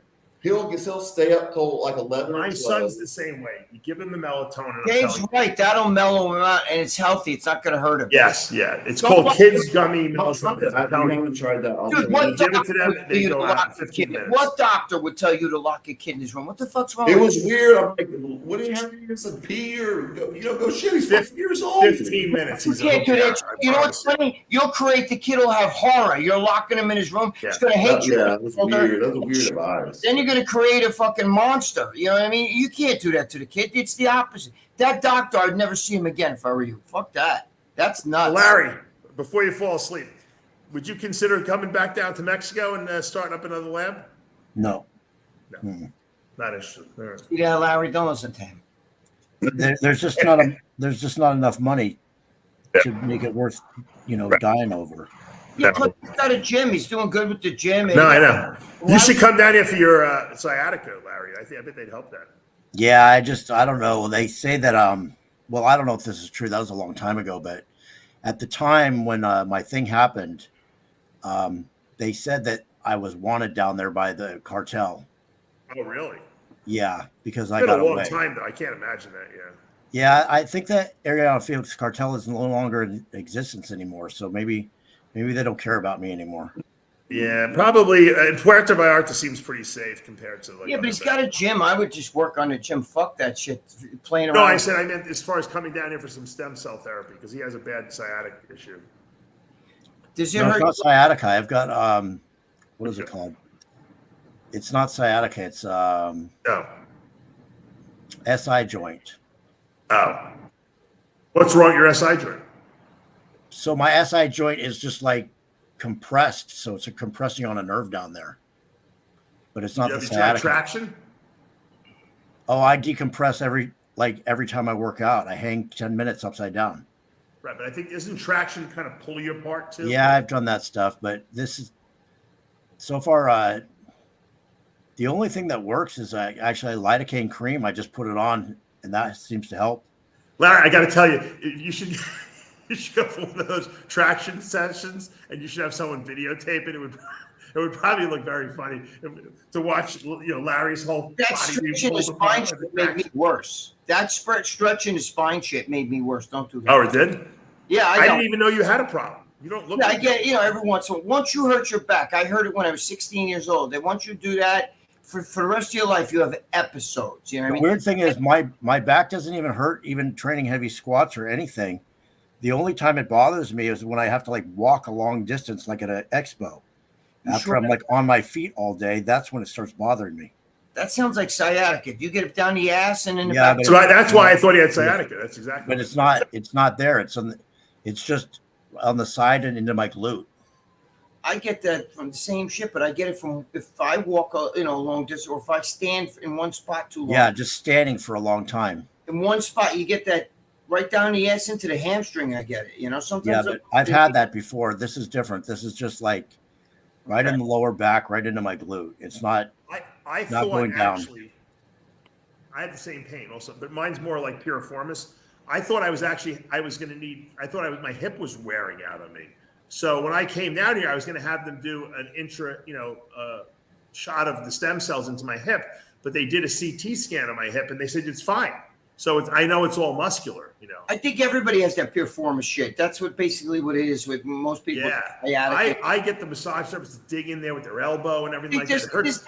he'll stay up till like 11 or My 12. son's the same way. You give him the melatonin. I'm Dave's telling you. right. That'll mellow him out, and it's healthy. It's not going to hurt him. Yes, yeah. It's Don't called lock kids gummy melatonin. I I'm telling you. haven't tried that. I'll Dude, try what that. give it doctor to them, would they tell you go to out lock in your 15 kid? minutes. What doctor would tell you to lock your kid in his room? What the fuck's wrong It with was you? weird. I'm like, what do you have to do? Some pee or go shit? He's 5 years old. 15 minutes. You He's can't do that. I You know what's promise funny? You'll create the kid will have horror. You're locking him in his room. He's Yeah. going to hate you. Yeah, that's weird. That's a weird advice. Then you're going to create a fucking monster. You know what I mean? You can't do that to the kid. It's the opposite. That doctor, I'd never see him again if I were you. Fuck that. That's nuts. Larry, before you fall asleep, would you consider coming back down to Mexico and starting up another lab? No. Not interested. All right. Yeah, Larry, don't listen to him. There's just not enough money to make it worth, dying over. Yeah, plus he's got a gym. He's doing good with the gym. No, I know. You should come down here for your sciatica, Larry. I bet they'd help that. Yeah, I don't know. They say that well, I don't know if this is true. That was a long time ago, but at the time when my thing happened, they said that I was wanted down there by the cartel. Oh, really? Yeah, because It's I been got a long away. time, though. I can't imagine that. Yeah. Yeah, I think that Ariana Felix cartel is no longer in existence anymore. So maybe they don't care about me anymore. Yeah, probably. Puerto Vallarta seems pretty safe compared to like. Yeah, but he's got a gym. I would just work on the gym. Fuck that shit. Playing around. No, I meant as far as coming down here for some stem cell therapy because he has a bad sciatic issue. Does it No, hurt? it's not sciatica. I've got what is it called? It's not sciatica. It's No. SI joint. Oh. What's wrong with your SI joint? So my SI joint is just like compressed. So it's compressing on a nerve down there. But it's not the Did you have sciatica. traction? Oh, I decompress every time I work out. I hang 10 minutes upside down. Right, but I think isn't traction kind of pull you apart too? Yeah, I've done that stuff, but this is so far the only thing that works is actually lidocaine cream. I just put it on and that seems to help. Larry, I got to tell you, you should go for one of those traction sessions, and you should have someone videotape it. It would probably look very funny to watch. Larry's whole That body stretching being his pulled apart spine by shit the made me traction. worse. That stretching his spine shit made me worse. Don't do that. Oh, it did? Yeah, I know. didn't even know you had a problem. You don't look. Yeah, I like get every once in a while. Once you hurt your back, I heard it when I was 16 years old. That once you do that for the rest of your life, you have episodes. You know what I The mean? weird thing is my back doesn't even hurt, even training heavy squats or anything. The only time it bothers me is when I have to like walk a long distance, like at an expo. After I'm like on my feet all day, that's when it starts bothering me. That sounds like sciatica. Do you get it down the ass and in the Yeah, back? but So that's why I thought he had sciatica. That's exactly. But it's not there. It's just on the side and into my glute. I get that from the same shit, but I get it from if I walk a long distance or if I stand in one spot too long. Yeah, just standing for a long time. In one spot, you get that right down the ass into the hamstring. I get it. Sometimes. Yeah, but I've had that before. This is different. This is just like right in the lower back, right into my glute. It's not. I Not thought going down. actually, I had the same pain also, but mine's more like piriformis. I thought I was going to need. My hip was wearing out on me. So when I came down here, I was going to have them do an shot of the stem cells into my hip, but they did a CT scan of my hip and they said it's fine. So I know it's all muscular. I think everybody has that piriformis shit. That's basically what it is with most people. Yeah, I get the massage therapist to dig in there with their elbow and everything like that. It hurts.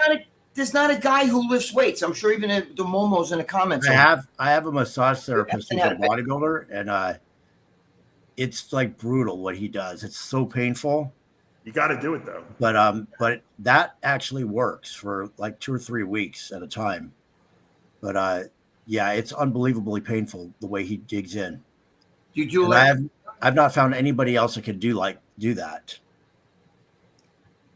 There's not a guy who lifts weights. I'm sure even the Momos in the comments. I have a massage therapist who's a bodybuilder, and it's like brutal what he does. It's so painful. You got to do it though. But that actually works for like 2 or 3 weeks at a time. But yeah, it's unbelievably painful the way he digs in. You do. I've not found anybody else that could do that.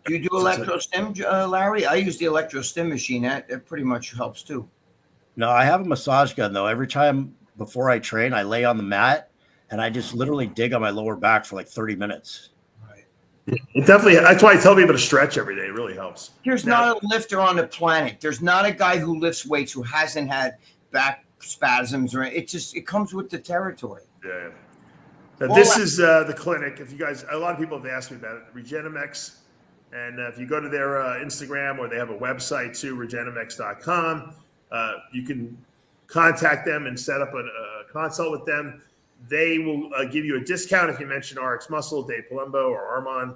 Do you do electrostim, Larry? I use the electrostim machine. That pretty much helps too. No, I have a massage gun though. Every time before I train, I lay on the mat and I just literally dig on my lower back for like 30 minutes. It definitely. That's why I tell people to stretch every day. It really helps. There's not a lifter on the planet. There's not a guy who lifts weights who hasn't had back spasms or it comes with the territory. Yeah. Now, this is the clinic. If you guys, a lot of people have asked me about it. REGENERMEX And if you go to their Instagram, or they have a website too, REGENERMEX.com, you can contact them and set up a consult with them. They will give you a discount if you mention RX Muscle, Dave Palumbo, or Armon.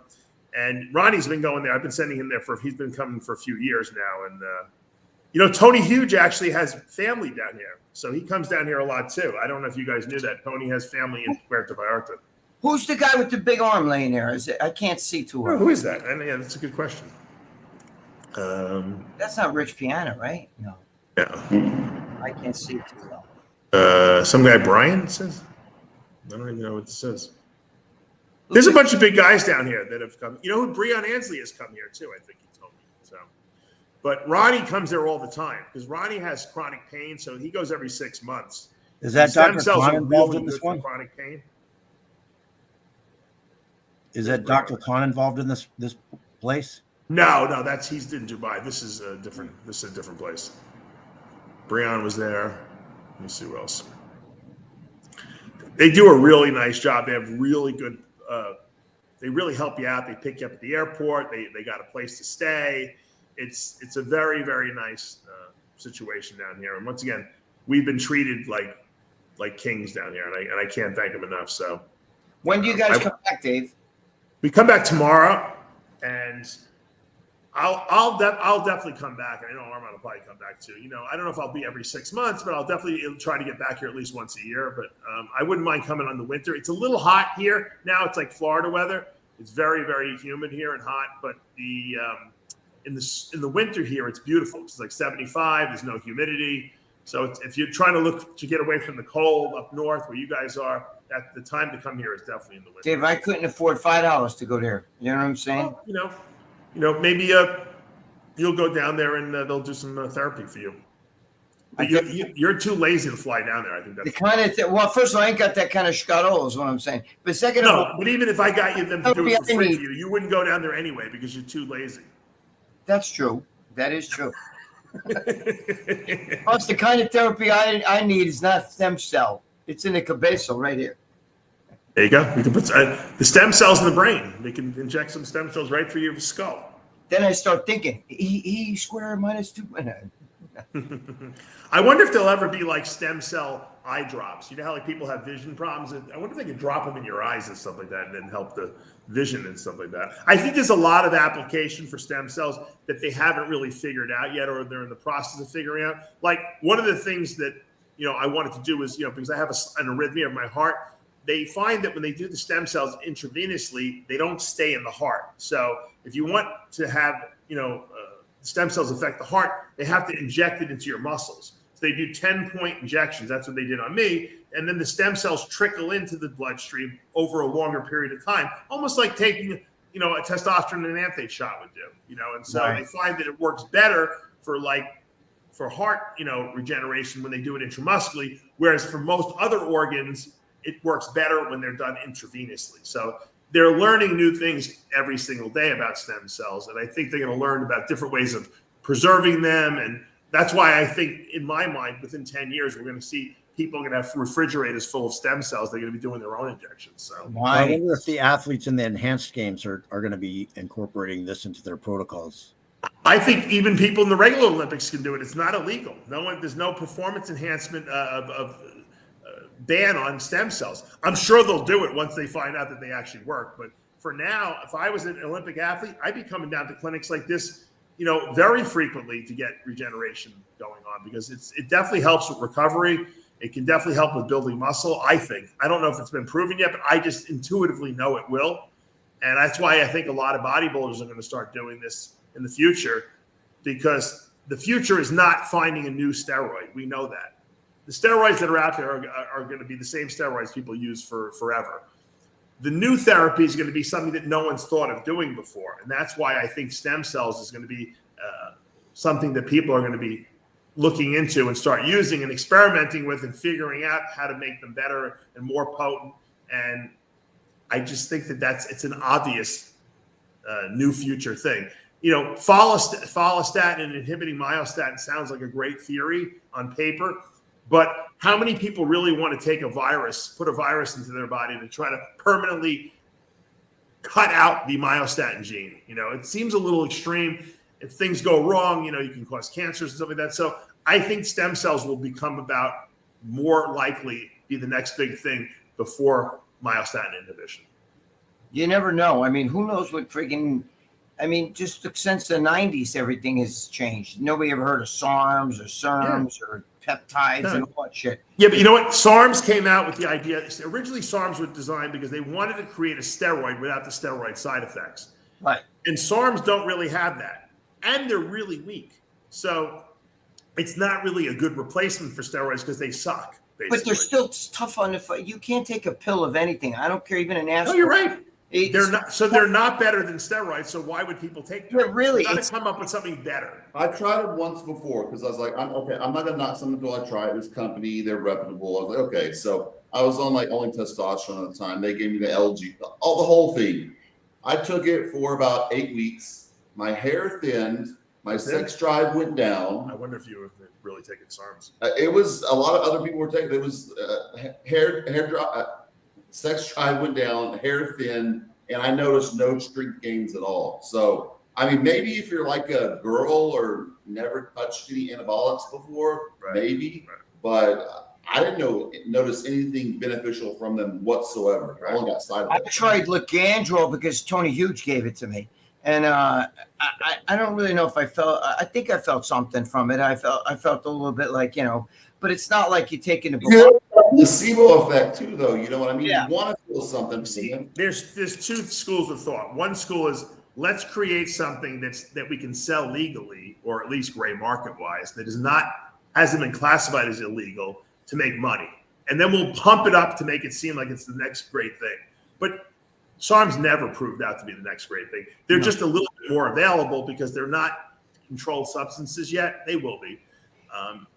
And Ronnie's been going there. I've been sending him there he's been coming for a few years now. And, Tony Huge actually has family down here. So he comes down here a lot too. I don't know if you guys knew that. Tony has family in Puerto Vallarta. Who's the guy with the big arm laying there? I can't see too well. Who is that? And yeah, that's a good question. That's not Rich Piana, right? No. Yeah. I can't see too well. Some guy Brian says. I don't even know what this says. There's a bunch of big guys down here that have come. You know who Breon Ansley has come here too, I think he told me. So, but Ronnie comes there all the time because Ronnie has chronic pain, so he goes every 6 months. Is that Dr. Khan involved in this one? Chronic pain. Is that Dr. Khan involved in this place? No, he's in Dubai. This is a different place. Breon was there. Let me see what else. They do a really nice job. They have really good. They really help you out. They pick you up at the airport. They got a place to stay. It's a very, very nice situation down here. And once again, we've been treated like kings down here, and I can't thank them enough. So, when do you guys come back, Dave? We come back tomorrow, and I'll definitely come back. I know Armon will probably come back too. I don't know if I'll be every 6 months, but I'll definitely try to get back here at least once a year. But I wouldn't mind coming on the winter. It's a little hot here now. It's like Florida weather. It's very, very humid here and hot. But in the winter here, it's beautiful. It's like 75. There's no humidity. So if you're trying to look to get away from the cold up north where you guys are, the time to come here is definitely in the winter. Dave, I couldn't afford $5 to go there. You know what I'm saying? Well, maybe you'll go down there and they'll do some therapy for you. But you're too lazy to fly down there. I think that's the kind of well, first of all, I ain't got that kind of scuttle, is what I'm saying. But second of all, but even if I got them to do it for free for you, you wouldn't go down there anyway because you're too lazy. That's true. That is true. Plus, the kind of therapy I need is not stem cell. It's in the cabeza right here. There you go. We can put the stem cells in the brain. They can inject some stem cells right through your skull. Then I start thinking, E squared minus 2. I wonder if there'll ever be like stem cell eye drops. You know how like people have vision problems? I wonder if they could drop them in your eyes and stuff like that and then help the vision and stuff like that. I think there's a lot of application for stem cells that they haven't really figured out yet, or they're in the process of figuring out. Like one of the things that, I wanted to do is, because I have an arrhythmia of my heart, they find that when they do the stem cells intravenously, they don't stay in the heart. So if you want to have, stem cells affect the heart, they have to inject it into your muscles. So they do 10-point injections. That's what they did on me. And then the stem cells trickle into the bloodstream over a longer period of time, almost like taking, a testosterone and an anthate shot would do, And so They find that it works better for heart, regeneration when they do it intramuscularly, whereas for most other organs, it works better when they're done intravenously. So they're learning new things every single day about stem cells. And I think they're going to learn about different ways of preserving them. And that's why I think, in my mind, within 10 years, we're going to see people are going to have refrigerators full of stem cells. They're going to be doing their own injections. So I wonder if the athletes in the enhanced games are going to be incorporating this into their protocols. I think even people in the regular Olympics can do it. It's not illegal. There's no performance enhancement ban on stem cells. I'm sure they'll do it once they find out that they actually work. But for now, if I was an Olympic athlete, I'd be coming down to clinics like this, very frequently to get regeneration going on, because it definitely helps with recovery. It can definitely help with building muscle, I think. I don't know if it's been proven yet, but I just intuitively know it will. And that's why I think a lot of bodybuilders are going to start doing this in the future, because the future is not finding a new steroid. We know that. The steroids that are out there are going to be the same steroids people use for forever. The new therapy is going to be something that no one's thought of doing before. And that's why I think stem cells is going to be something that people are going to be looking into and start using and experimenting with and figuring out how to make them better and more potent. And I just think that it's an obvious new future thing. Follistatin and inhibiting myostatin sounds like a great theory on paper. But how many people really want to take put a virus into their body to try to permanently cut out the myostatin gene. It seems a little extreme. If things go wrong, you can cause cancers and stuff like that. So I think stem cells will become about more likely be the next big thing before myostatin inhibition. You never know. I mean, who knows what friggin', just since the 90s, everything has changed. Nobody ever heard of SARMs or SERMs or peptides and all that shit. Yeah, but you know what? SARMs came out with the idea. Originally, SARMs were designed because they wanted to create a steroid without the steroid side effects. Right. And SARMs don't really have that. And they're really weak. So it's not really a good replacement for steroids because they suck, basically. But they're still tough on the fight. You can't take a pill of anything. I don't care, even an aspirin. No, you're right. They're not better than steroids. So why would people take them? Yeah, really, got to come up with something better. I tried it once before because I was like, I'm not gonna knock something until I try it. This company, they're reputable. I was like, okay. So I was on like only testosterone at the time. They gave me the LG, the whole thing. I took it for about 8 weeks. My hair thinned. My sex drive went down. I wonder if you were really taking SARMs. It was a lot of other people were taking. It was hair drop. Sex drive went down, hair thin, and I noticed no strength gains at all. So, maybe if you're like a girl or never touched any anabolics before, maybe, but I didn't notice anything beneficial from them whatsoever. I only got side effects. I tried Legandrol because Tony Huge gave it to me. And I don't really know if I felt. I think I felt something from it. I felt a little bit like, but it's not like you're taking the placebo effect too, though. You know what I mean? Yeah. You want to feel something. See, there's two schools of thought. One school is let's create something that we can sell legally, or at least gray market wise, that hasn't been classified as illegal to make money, and then we'll pump it up to make it seem like it's the next great thing. But SARMs never proved out to be the next great thing. They're just a little bit more available because they're not controlled substances yet. They will be.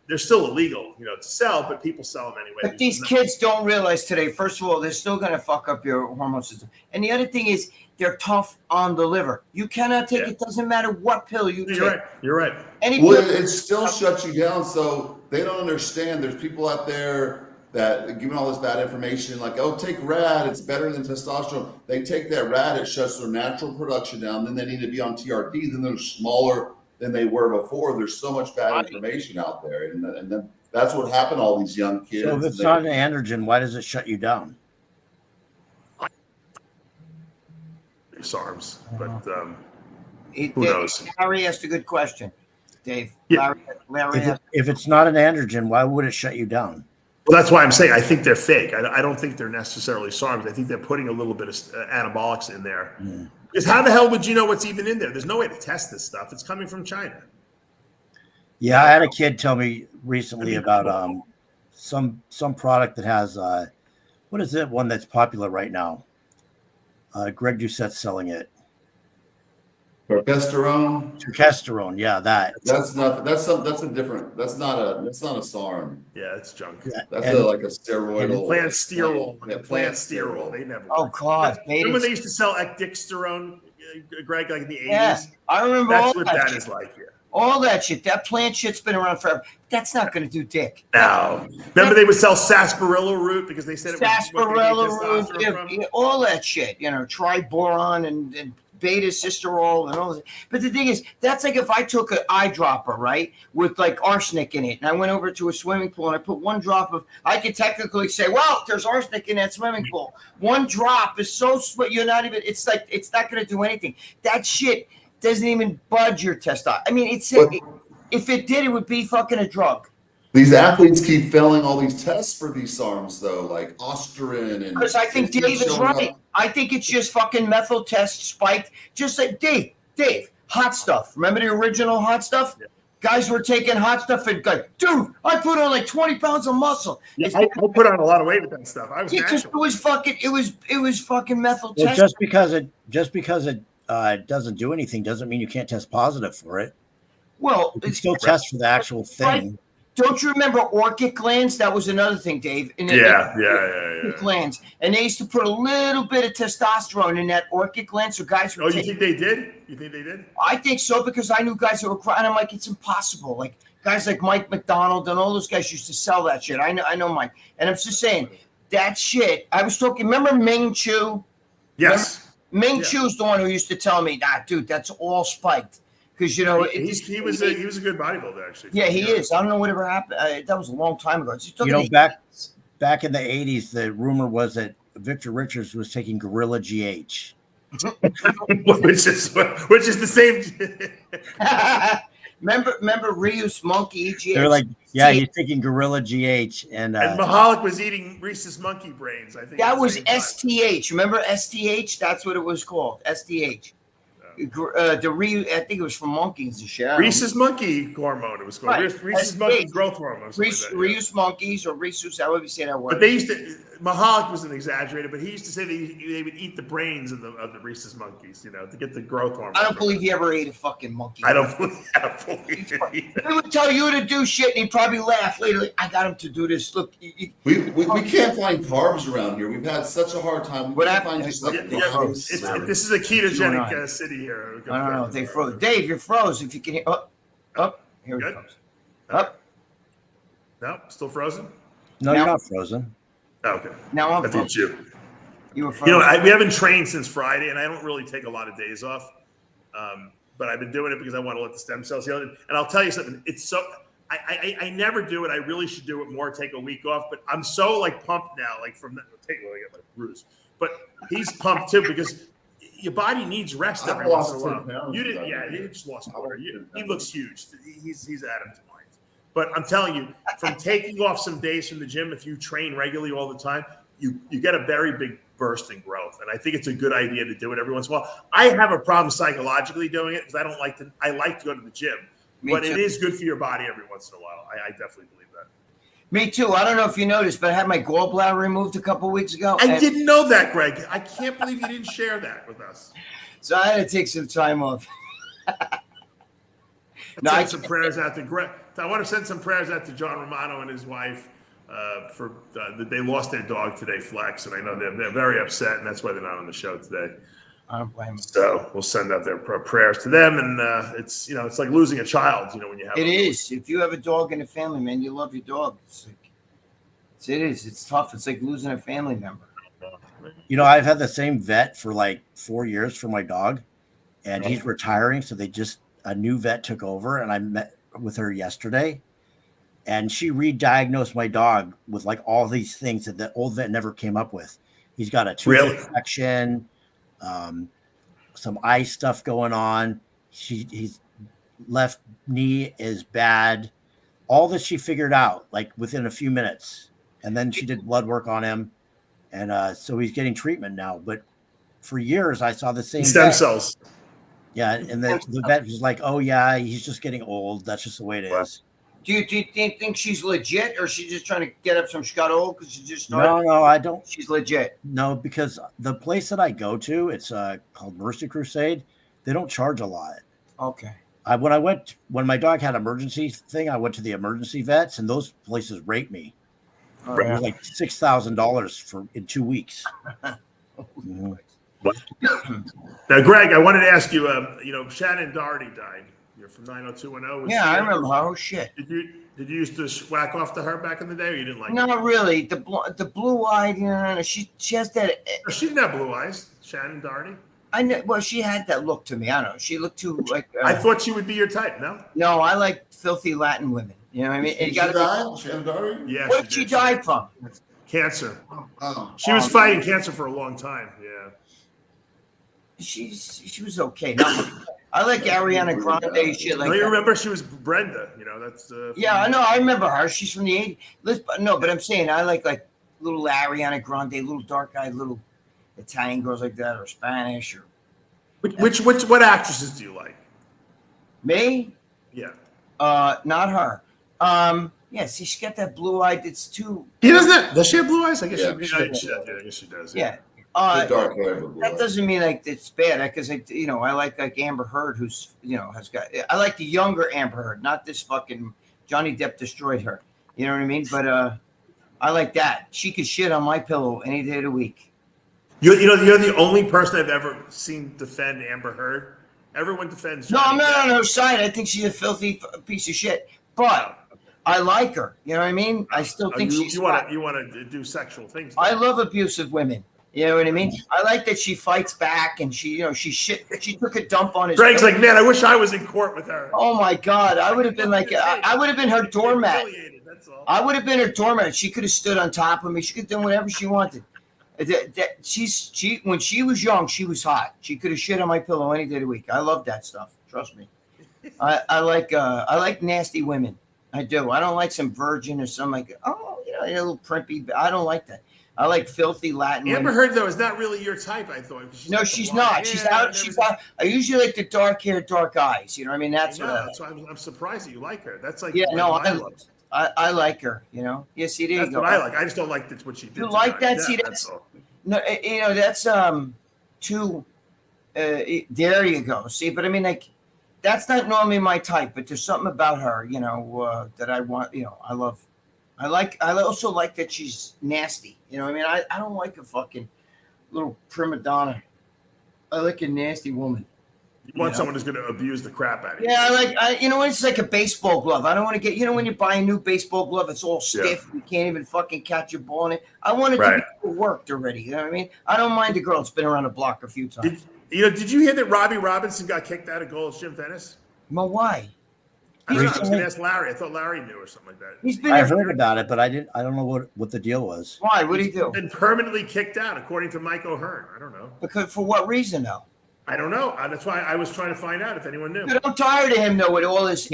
They're still illegal, to sell, but people sell them anyway. But these kids don't realize today, first of all, they're still going to fuck up your hormone system. And the other thing is they're tough on the liver. You cannot take it. Doesn't matter what pill you take. You're right. It still shuts you down. So they don't understand. There's people out there that are giving all this bad information, like, oh, take RAD, it's better than testosterone. They take that RAD, it shuts their natural production down. Then they need to be on TRT. Then they're smaller than they were before. There's so much bad information out there, and then that's what happened to all these young kids. So if it's not an androgen, why does it shut you down? SARMs, but who knows? Larry asked a good question, Dave. Yeah. Larry asked, if it's not an androgen, why would it shut you down? Well, that's why I'm saying I think they're fake. I don't think they're necessarily SARMs. I think they're putting a little bit of anabolics in there. Because how the hell would you know what's even in there? There's no way to test this stuff. It's coming from China. Yeah, I had a kid tell me recently about some product that has what is it? One that's popular right now. Greg Doucette's selling it. Progesterone. Yeah, that. That's not a SARM. Yeah, it's junk. Yeah. That's like a steroidal. Plant sterol. They never. oh God, Remember they used to sell ecdixterone, Greg, like in the 80s? Yeah, I remember That's all what that that shit. is like here. All that shit. That plant shit's been around forever. That's not going to do dick. No. Remember they would sell sarsaparilla root because they said it was Sarsaparilla what they get testosterone from? all that shit. Triboron and beta cysterol and all that. But the thing is, that's like if I took an eyedropper, right, with like arsenic in it, and I went over to a swimming pool and I put one drop of, I could technically say, well, there's arsenic in that swimming pool. One drop is so sweet, you're not even, it's like, it's not going to do anything. That shit doesn't even budge your testosterone. I mean, if it did, it would be fucking a drug. These athletes keep failing all these tests for these SARMs, though, like Osterin and. Because I think Dave is right. I think it's just fucking methyl test spiked. Just like Dave, hot stuff. Remember the original hot stuff? Yeah. Guys were taking hot stuff and like, dude, I put on like 20 pounds of muscle. Yeah, I put on a lot of weight with that stuff. I was it was fucking methyl well, test. Just because it doesn't do anything doesn't mean you can't test positive for it. Well, you can still test for the actual thing. Right. Don't you remember orchic glands? That was another thing, Dave. Yeah. Glands, and they used to put a little bit of testosterone in that orchic gland, so guys would. Oh, you think they did? I think so because I knew guys that were crying. I'm like, it's impossible. Like guys like Mike McDonald and all those guys used to sell that shit. I know Mike, and I'm just saying that shit. I was talking. Remember Ming Chu? Yes. Ming Chu's the one who used to tell me, dude, that's all spiked. Because, you know, he was a good bodybuilder, actually. Yeah, he is. I don't know whatever happened. That was a long time ago. You know, back in the 80s, the rumor was that Victor Richards was taking Gorilla GH. which is the same. Remember Ryu's monkey? They're like, yeah, he's taking Gorilla GH, and Mahalik was eating Reese's monkey brains. I think that was STH. Remember STH? That's what it was called. STH. The Ryu, I think it was from monkeys and shit. Reese's monkey hormone. It was called Reese's monkey growth hormone. Ryu's monkeys or Reese's, however you say that word. But they used to. Mahalik was an exaggerator, but he used to say they would eat the brains of the Reese's monkeys, you know, to get the growth hormone. I don't believe he ever ate a fucking monkey. I don't believe it. He would tell you to do shit, and he'd probably laugh later. Like, I got him to do this. Look, we can't find carbs around here. We've had such a hard time. What happened? This is a ketogenic city here. I don't know. They froze. Dave, you're froze. If you can hear. Here we go. Up. No, still frozen. No, you're not frozen. Oh, okay. Now I'm frozen. You were frozen. You know, we haven't trained since Friday, and I don't really take a lot of days off. But I've been doing it because I want to let the stem cells heal. And I'll tell you something. It's so I never do it. I really should do it more. Take a week off. But I'm so like pumped now. Like from that. I get my bruise. But he's pumped too because your body needs rest every once in a while. You didn't. Yeah, you just lost water. He looks huge. He's Adam's mind. But I'm telling you, from taking off some days from the gym, if you train regularly all the time, you get a very big burst in growth. And I think it's a good idea to do it every once in a while. I have a problem psychologically doing it because I like to go to the gym. But it is good for your body every once in a while. I definitely believe that. Me too. I don't know if you noticed, but I had my gallbladder removed a couple weeks ago. I didn't know that, Greg. I can't believe you didn't share that with us. So I had to take some time off. Send some prayers out to Greg. I want to send some prayers out to John Romano and his wife for they lost their dog today, Flex, and I know they're very upset, and that's why they're not on the show today. I don't blame them. So we'll send out their prayers to them, and it's it's like losing a child, when you have. It is. If you have a dog in a family, man, you love your dog. It's tough. It's like losing a family member. I've had the same vet for like 4 years for my dog, and he's retiring, so a new vet took over, and I met with her yesterday, and she re-diagnosed my dog with like all these things that the old vet never came up with. He's got a tooth infection, some eye stuff going on. His left knee is bad. All this she figured out like within a few minutes, and then she did blood work on him, and so he's getting treatment now. But for years, I saw the same stem cells. Yeah, and the vet was like, "Oh yeah, he's just getting old. That's just the way it is." Do you think she's legit, or is she just trying to get up some scuttle because she just started? No, I don't. She's legit. No, because the place that I go to, it's called Mercy Crusade. They don't charge a lot. Okay. When my dog had emergency thing, I went to the emergency vets, and those places rate me. It was like $6,000 in 2 weeks. Mm-hmm. Now, Greg, I wanted to ask you. Shannon Doherty died. You're from 90210. Yeah, I remember her. Oh shit! Did you used to whack off to her back in the day, or you didn't like? Not really. The blue eyed. She has that. She didn't have blue eyes. Shannon Doherty. I know. Well, she had that look to me. I don't know. She looked too like. I thought she would be your type. No. No, I like filthy Latin women. You know what I mean? She died. Shannon Doherty. Yeah. What did she die from? Cancer. She was fighting cancer for a long time. Yeah. She was okay. I like Ariana Grande shit like that. You that. remember she was Brenda, that's yeah, I know, I remember her. She's from the 80s. No, but I'm saying I like little Ariana Grande, little dark-eyed little Italian girls like that, or Spanish or what actresses do you like? Me? Yeah. Not her. Yeah, see, she got that blue eye. It's too. He doesn't. Does she have blue eyes? I guess she does. Yeah, I guess she does. Yeah. Dark hair, that doesn't mean like it's bad because I like Amber Heard, who's has got. I like the younger Amber Heard, not this fucking Johnny Depp destroyed her. You know what I mean? But I like that. She could shit on my pillow any day of the week. You're the only person I've ever seen defend Amber Heard. Everyone defends. No, I'm not on her side. I think she's a filthy piece of shit, but I like her. You know what I mean? I still think she's. You want to do sexual things. I love abusive women. You know what I mean? I like that she fights back and she took a dump on his. Greg's like, man, I wish I was in court with her. Oh my God, I would have been like, I would have been her doormat. I would have been her doormat. She could have stood on top of me. She could have done whatever she wanted. When she was young, she was hot. She could have shit on my pillow any day of the week. I love that stuff. Trust me. I like nasty women. I do. I don't like some virgin or some like, oh, a little primpy. I don't like that. I like filthy Latin. Amber Heard, though, is not really your type, I thought. No, she's not. She's out. She's out. I usually like the dark hair, dark eyes. You know what I mean? That's what I'm surprised that you like her. That's like, I like her. Yeah, see, there you go. That's what I like. I just don't like what she did. You like that? See, that's no, that's too. There you go. See, but I mean, like, that's not normally my type. But there's something about her, that I want. I love. I also like that she's nasty. You know what I mean? I don't like a fucking little prima donna. I like a nasty woman. You want someone who's going to abuse the crap out of you. Yeah, it's like a baseball glove. I don't want to get, when you buy a new baseball glove, it's all stiff. Yeah. You can't even fucking catch a ball in it. I want it to be worked already. You know what I mean? I don't mind a girl that's been around the block a few times. Did you hear that Robbie Robinson got kicked out of Gold's Gym Tennis? Well, why? I don't know. I was going to ask Larry. I thought Larry knew or something like that. I heard about it, but I don't know what the deal was. Why? What did he do? Been permanently kicked out, according to Mike O'Hearn. I don't know. Because for what reason, though? I don't know. That's why I was trying to find out if anyone knew. Dude, I'm tired of him, though, with all his...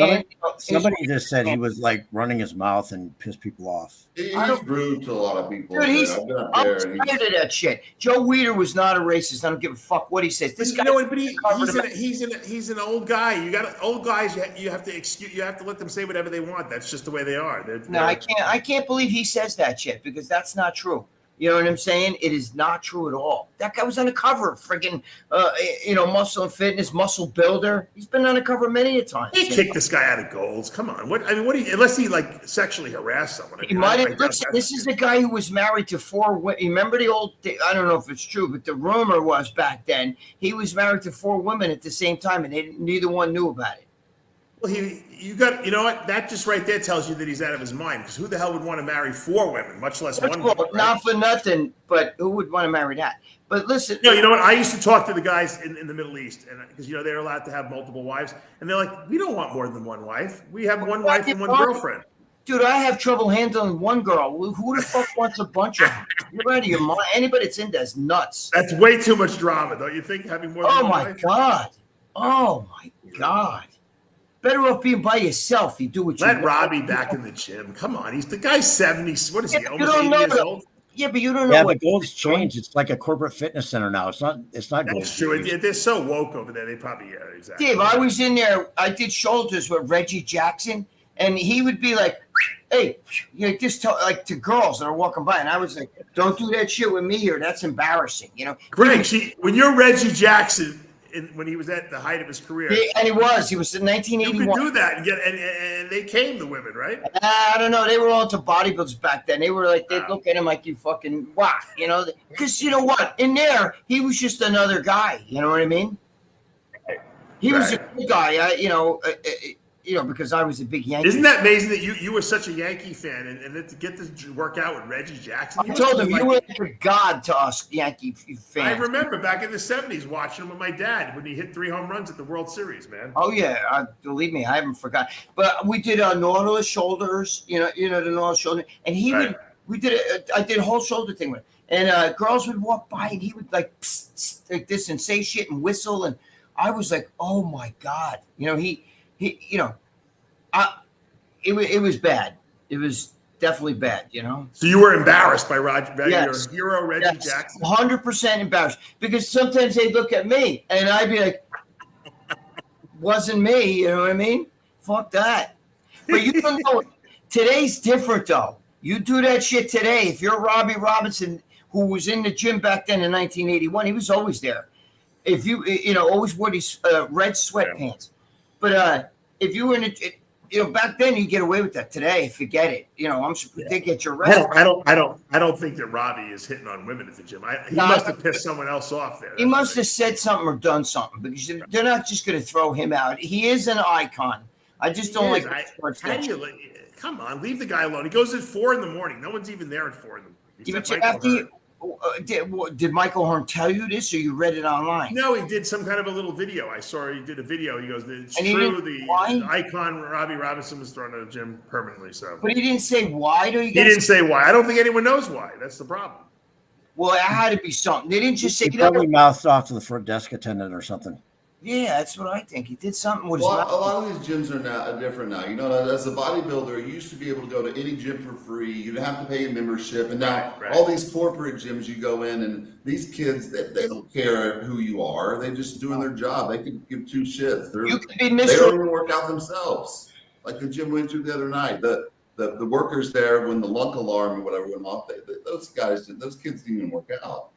Somebody just said he was, like, running his mouth and pissed people off. He's rude to a lot of people. Dude, I'm tired of that shit. Joe Weider was not a racist. I don't give a fuck what he says. This guy... but he's an old guy. You got old guys, you have to let them say whatever they want. That's just the way they are. I can't believe he says that shit, because that's not true. You know what I'm saying? It is not true at all. That guy was on the cover of friggin', Muscle and Fitness, Muscle Builder. He's been on the cover many a time. He kicked this guy out of Gold's. Come on. Unless he like sexually harassed someone. He might have. Listen, this is the guy who was married to 4 women. Remember the old? I don't know if it's true, but the rumor was back then he was married to 4 women at the same time, and neither one knew about it. Well, you know what? That just right there tells you that he's out of his mind. Because who the hell would want to marry 4 women, much less one woman? Right? Not for nothing, but who would want to marry that? But listen, you know what? I used to talk to the guys in the Middle East, and because they're allowed to have multiple wives, and they're like, we don't want more than one wife. We have one wife and one girlfriend. Dude, I have trouble handling one girl. Who the fuck wants a bunch of them? You're out of your mind. Anybody that's into that's nuts. That's way too much drama, don't you think? Having more than one wife? Oh my God. Better off being by yourself. You do what you want. Let Robbie back in the gym. Come on. The guy's 70. What is he, almost 80 years old? Yeah, but you don't know. Yeah, but Gold's changed. It's like a corporate fitness center now. It's not That's true. They're so woke over there. They probably, exactly. Dave, I was in there. I did shoulders with Reggie Jackson, and he would be like, hey, just like to girls that are walking by. And I was like, don't do that shit with me here. That's embarrassing. Greg, when you're Reggie Jackson, when he was at the height of his career. And he was in 1981. You could do that and they came, the women, right? I don't know. They were all into bodybuilders back then. They were like, they'd look at him like you fucking whack, because you know what? In there, he was just another guy. You know what I mean? He was a good guy, because I was a big Yankee. Isn't that amazing that you were such a Yankee fan and then to get to work out with Reggie Jackson? I told him you were like a god to us Yankee fans. I remember back in the 70s watching him with my dad when he hit 3 home runs at the World Series, man. Oh yeah, believe me, I haven't forgotten. But we did Nautilus shoulders, the Nautilus shoulder, and I did a whole shoulder thing with him. And girls would walk by and he would like like this and say shit and whistle, and I was like, oh my God, it was bad. It was definitely bad, So you were embarrassed by your hero, Reggie Jackson? 100% embarrassed. Because sometimes they'd look at me and I'd be like, wasn't me, you know what I mean? Fuck that. But you don't know, today's different though. You do that shit today. If you're Robbie Robinson, who was in the gym back then in 1981, he was always there. If you, always wore these red sweatpants. But if you were in back then you get away with that. Today, forget it. They get your arrested. I don't think that Robbie is hitting on women at the gym. He must have pissed someone else off there. He must have said something or done something, because they're not just going to throw him out. He is an icon. I just don't like. Come on, leave the guy alone. He goes at 4 a.m. No one's even there at 4 a.m. But Did Michael Horn tell you this, or you read it online? No, he did some kind of a little video. I saw he did a video. He goes, "It's And true. The icon Robbie Robinson was thrown out of the gym permanently." So, but he didn't say why. He didn't say why. I don't think anyone knows why. That's the problem. Well, it had to be something. They didn't just say. He probably mouthed off to the front desk attendant or something. Yeah, that's what I think. He did something with his Well, mouth. a lot of these gyms are different now. You know, as a bodybuilder, you used to be able to go to any gym for free. You didn't have to pay a membership. And now all these corporate gyms you go in, and these kids, they don't care who you are. They're just doing their job. They can give two shits. You could be They don't even work out themselves. Like the gym went through the other night. The workers there, when the lunk alarm or whatever went off, those kids didn't even work out.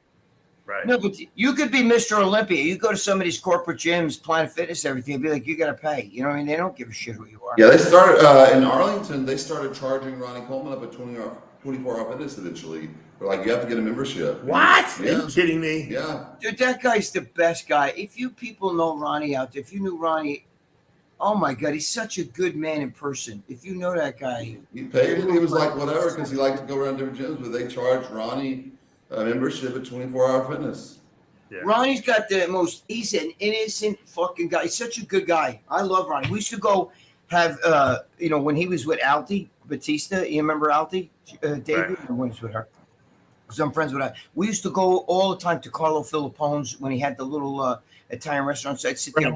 Right. No, but you could be Mr. Olympia. You go to some of these corporate gyms, Planet Fitness, everything, and be like, you got to pay. You know what I mean? They don't give a shit who you are. Yeah, they started in Arlington. They started charging Ronnie Coleman up at 24-hour fitness eventually. They're like, you have to get a membership. What? Yeah. Are you kidding me? Yeah. Dude, that guy's the best guy. If you people know Ronnie out there, if you knew Ronnie, oh my God, he's such a good man in person. If you know that guy. He paid him. He was like, whatever, because he liked to go around different gyms, but they charged Ronnie a membership at 24-hour fitness. Yeah. Ronnie's got he's an innocent fucking guy. He's such a good guy. I love Ronnie. We used to go have, when he was with Alti Batista, you remember Alti? David? Right. When he was with her. Because I'm friends with her. We used to go all the time to Carlo Filippone's when he had the little Italian restaurant. So I'd sit there.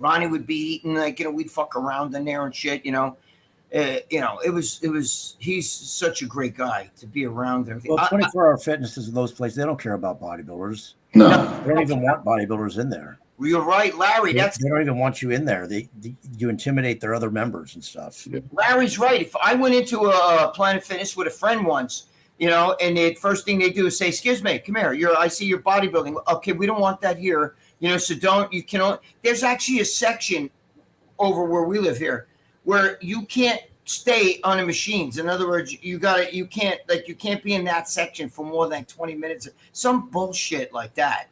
Ronnie would be eating, we'd fuck around in there and shit, he's such a great guy to be around there. Well, 24-hour fitness is in those places. They don't care about bodybuilders. No. They don't even want bodybuilders in there. You're right, Larry. They don't even want you in there. You intimidate their other members and stuff. Larry's right. If I went into a Planet Fitness with a friend once, and the first thing they do is say, excuse me, come here. I see you're bodybuilding. Okay, we don't want that here. So there's actually a section over where we live here where you can't stay on the machines. In other words, you can't be in that section for more than 20 minutes. Some bullshit like that.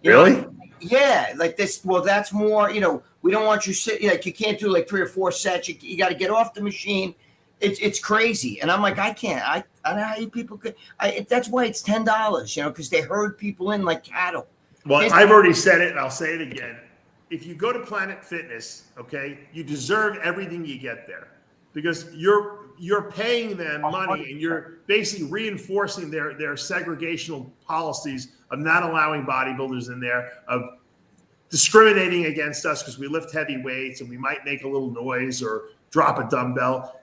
Really? Yeah, like this. Well, that's more, we don't want you sitting, you can't do 3 or 4 sets. You got to get off the machine. It's crazy. And I'm like, I can't. I don't know how you people could. That's why it's $10, because they herd people in like cattle. Well, I've already said it, and I'll say it again. If you go to Planet Fitness, okay, you deserve everything you get there because you're paying them money and you're basically reinforcing their segregational policies of not allowing bodybuilders in there, of discriminating against us because we lift heavy weights and we might make a little noise or drop a dumbbell.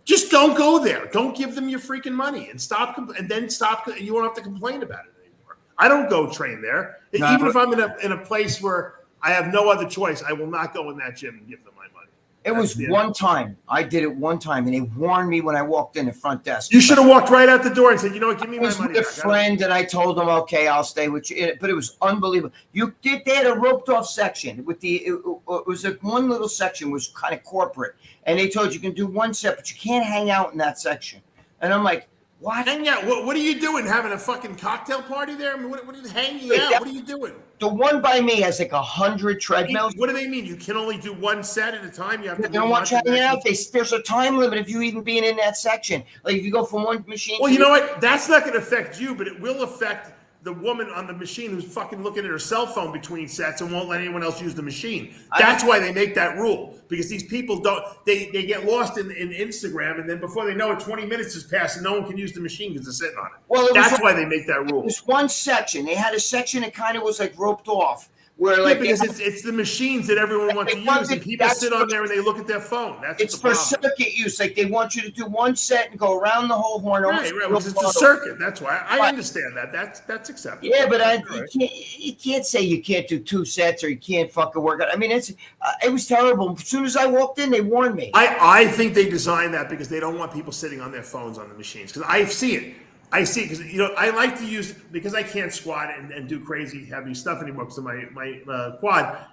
Just don't go there. Don't give them your freaking money and stop. And then stop. You won't have to complain about it anymore. I don't go train there. Even if I'm in a place where I have no other choice, I will not go in that gym and give them my money. It was one time. I did it one time, and they warned me when I walked in the front desk. You should have walked right out the door and said, you know what, give me my money. I was with a friend, and I told them, okay, I'll stay with you. But it was unbelievable. They had a roped-off section. It was one little section was kind of corporate, and they told you can do one set, but you can't hang out in that section. And I'm like, what? Hang out? What are you doing? Having a fucking cocktail party there? I mean, what are you hanging out? What are you doing? The one by me has 100 treadmills. What do they mean? You can only do one set at a time? You have to. They don't want you hanging out. There's a time limit if you even being in that section. Like if you go from one machine. Well, you know what? That's not going to affect you, but it will affect the woman on the machine who's fucking looking at her cell phone between sets and won't let anyone else use the machine. That's why they make that rule, because these people they get lost in Instagram, and then before they know it, 20 minutes has passed and no one can use the machine because they're sitting on it. Well, that's why they make that rule. There's one section. They had a section that kind of was roped off. Because it's the machines that everyone wants to use, and people sit on there and they look at their phone. It's for circuit use. Like they want you to do one set and go around the whole horn. Right, because it's a circuit. That's why I understand that. That's acceptable. Yeah, but you can't say you can't do 2 sets or you can't fucking work out. I mean, it was terrible. As soon as I walked in, they warned me. I think they designed that because they don't want people sitting on their phones on the machines. Because I see it. Because I like to use, because I can't squat and do crazy heavy stuff anymore because of my quad.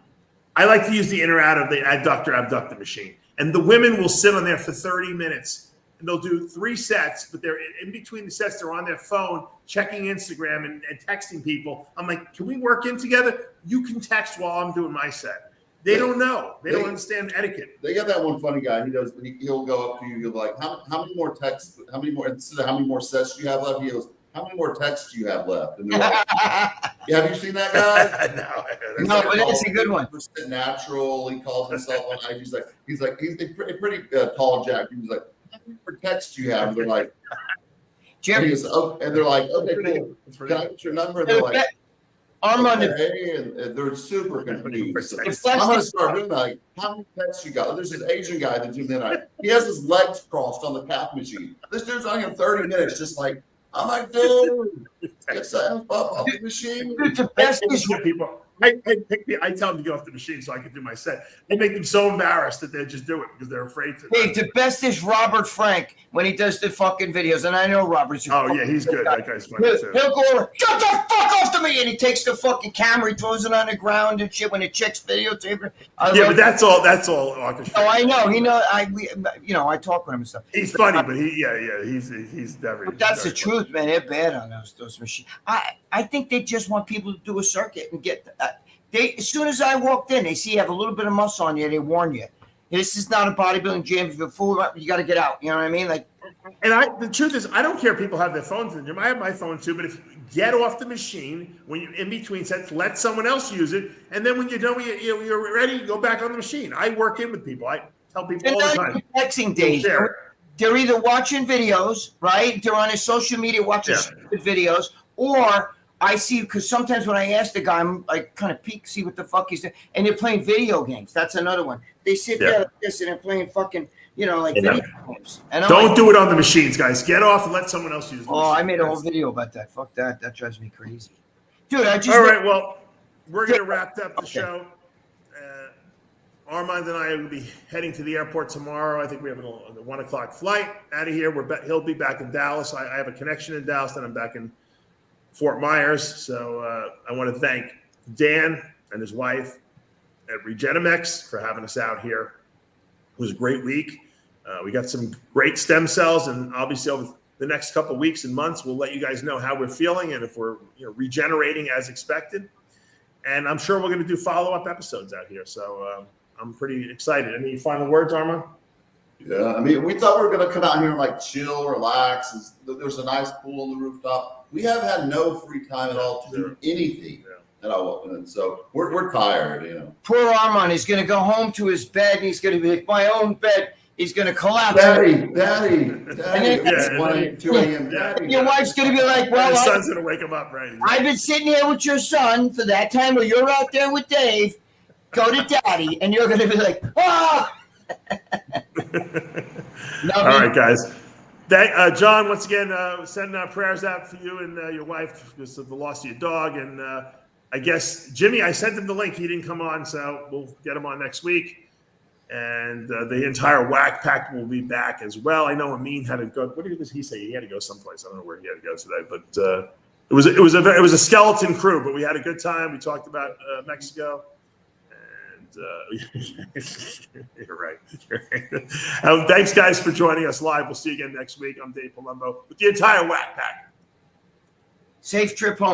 I like to use the inner out of the abductor machine, and the women will sit on there for 30 minutes and they'll do 3 sets, but they're in between the sets. They're on their phone checking Instagram and texting people. I'm like, can we work in together? You can text while I'm doing my set. They don't know. They don't understand etiquette. They got that one funny guy. He'll go up to you. He'll be like, how many more texts? Instead of how many more sets do you have left? He goes, how many more texts do you have left? And they're like, yeah, have you seen that guy? No, but that's a good one. Percent natural. He calls himself on IG. He's a pretty tall jack. He's like, how many more texts do you have? And they're like, Jim, and they're like, okay, cool. Can I get your number? And they're like, Armon, okay, and they're super confused. If I'm that's gonna start doing that. Like, how many pets you got? There's an Asian guy that doing that. He has his legs crossed on the calf machine. This dude's on here 30 minutes, just like, I'm like, dude, get the F up off the machine. dude, the best is People, I tell them to get off the machine so I can do my set. I make them so embarrassed that they just do it because they're afraid to. Dave, the best is Robert Frank when he does the fucking videos, and I know Robert's. Oh yeah, he's good. That guy's funny too. He'll go over, get the fuck off to me, and he takes the fucking camera, he throws it on the ground and shit when the chick's videotaping. Yeah, but that's all orchestrated. Oh, I know. He know. I talk with him and stuff. He's funny, but he's definitely. But that's the truth, man. They're bad on those machines. I think they just want people to do a circuit and get. They as soon as I walked in, they see you have a little bit of muscle on you. They warn you. This is not a bodybuilding gym. If you're full, you got to get out. You know what I mean? Like. And the truth is, I don't care if people have their phones in the gym. I have my phone too. But if you get off the machine when you're in between sets, let someone else use it, and then when you're done, you're ready, you go back on the machine. I work in with people. I tell people all the time. Texting days. They're either watching videos, right? They're on his social media watching stupid videos, or I see, because sometimes when I ask the guy, I'm like kind of peek, see what the fuck he's doing, and they're playing video games. That's another one. They sit there like this and they're playing fucking, video games. And don't do it on the machines, guys. Get off and let someone else use it. Oh, I made a whole video about that. Fuck that. That drives me crazy. Dude, all right, well, we're going to wrap up the show. Armand and I will be heading to the airport tomorrow. I think we have a 1 o'clock flight out of here. He'll be back in Dallas. I have a connection in Dallas, then I'm back in Fort Myers. So I want to thank Dan and his wife at REGENERMEX for having us out here. It was a great week. We got some great stem cells, and obviously over the next couple of weeks and months, we'll let you guys know how we're feeling and if we're regenerating as expected. And I'm sure we're going to do follow-up episodes out here. So I'm pretty excited. Any final words, Armand? Yeah, I mean, we thought we were going to come out here and like chill, relax. There's a nice pool on the rooftop. We have had no free time at all to do anything at all. And so we're tired, Poor Armand is going to go home to his bed, and he's going to be like, my own bed. He's going to collapse. Daddy. It's 2 a.m. Daddy. Your wife's going to be like, well, his son's going to wake him up, right? I've been sitting here with your son for that time where you're out there with Dave. Go to Daddy, and you're going to be like, oh. All right, guys. John, once again, sending our prayers out for you and your wife because of the loss of your dog. And I guess, Jimmy, I sent him the link. He didn't come on, so we'll get him on next week. And the entire Whack Pack will be back as well. I know Amin had to go. What did he say? He had to go someplace. I don't know where he had to go today, but it was a skeleton crew. But we had a good time. We talked about Mexico. You're right. Thanks, guys, for joining us live. We'll see you again next week. I'm Dave Palumbo with the entire Whack Pack. Safe trip home.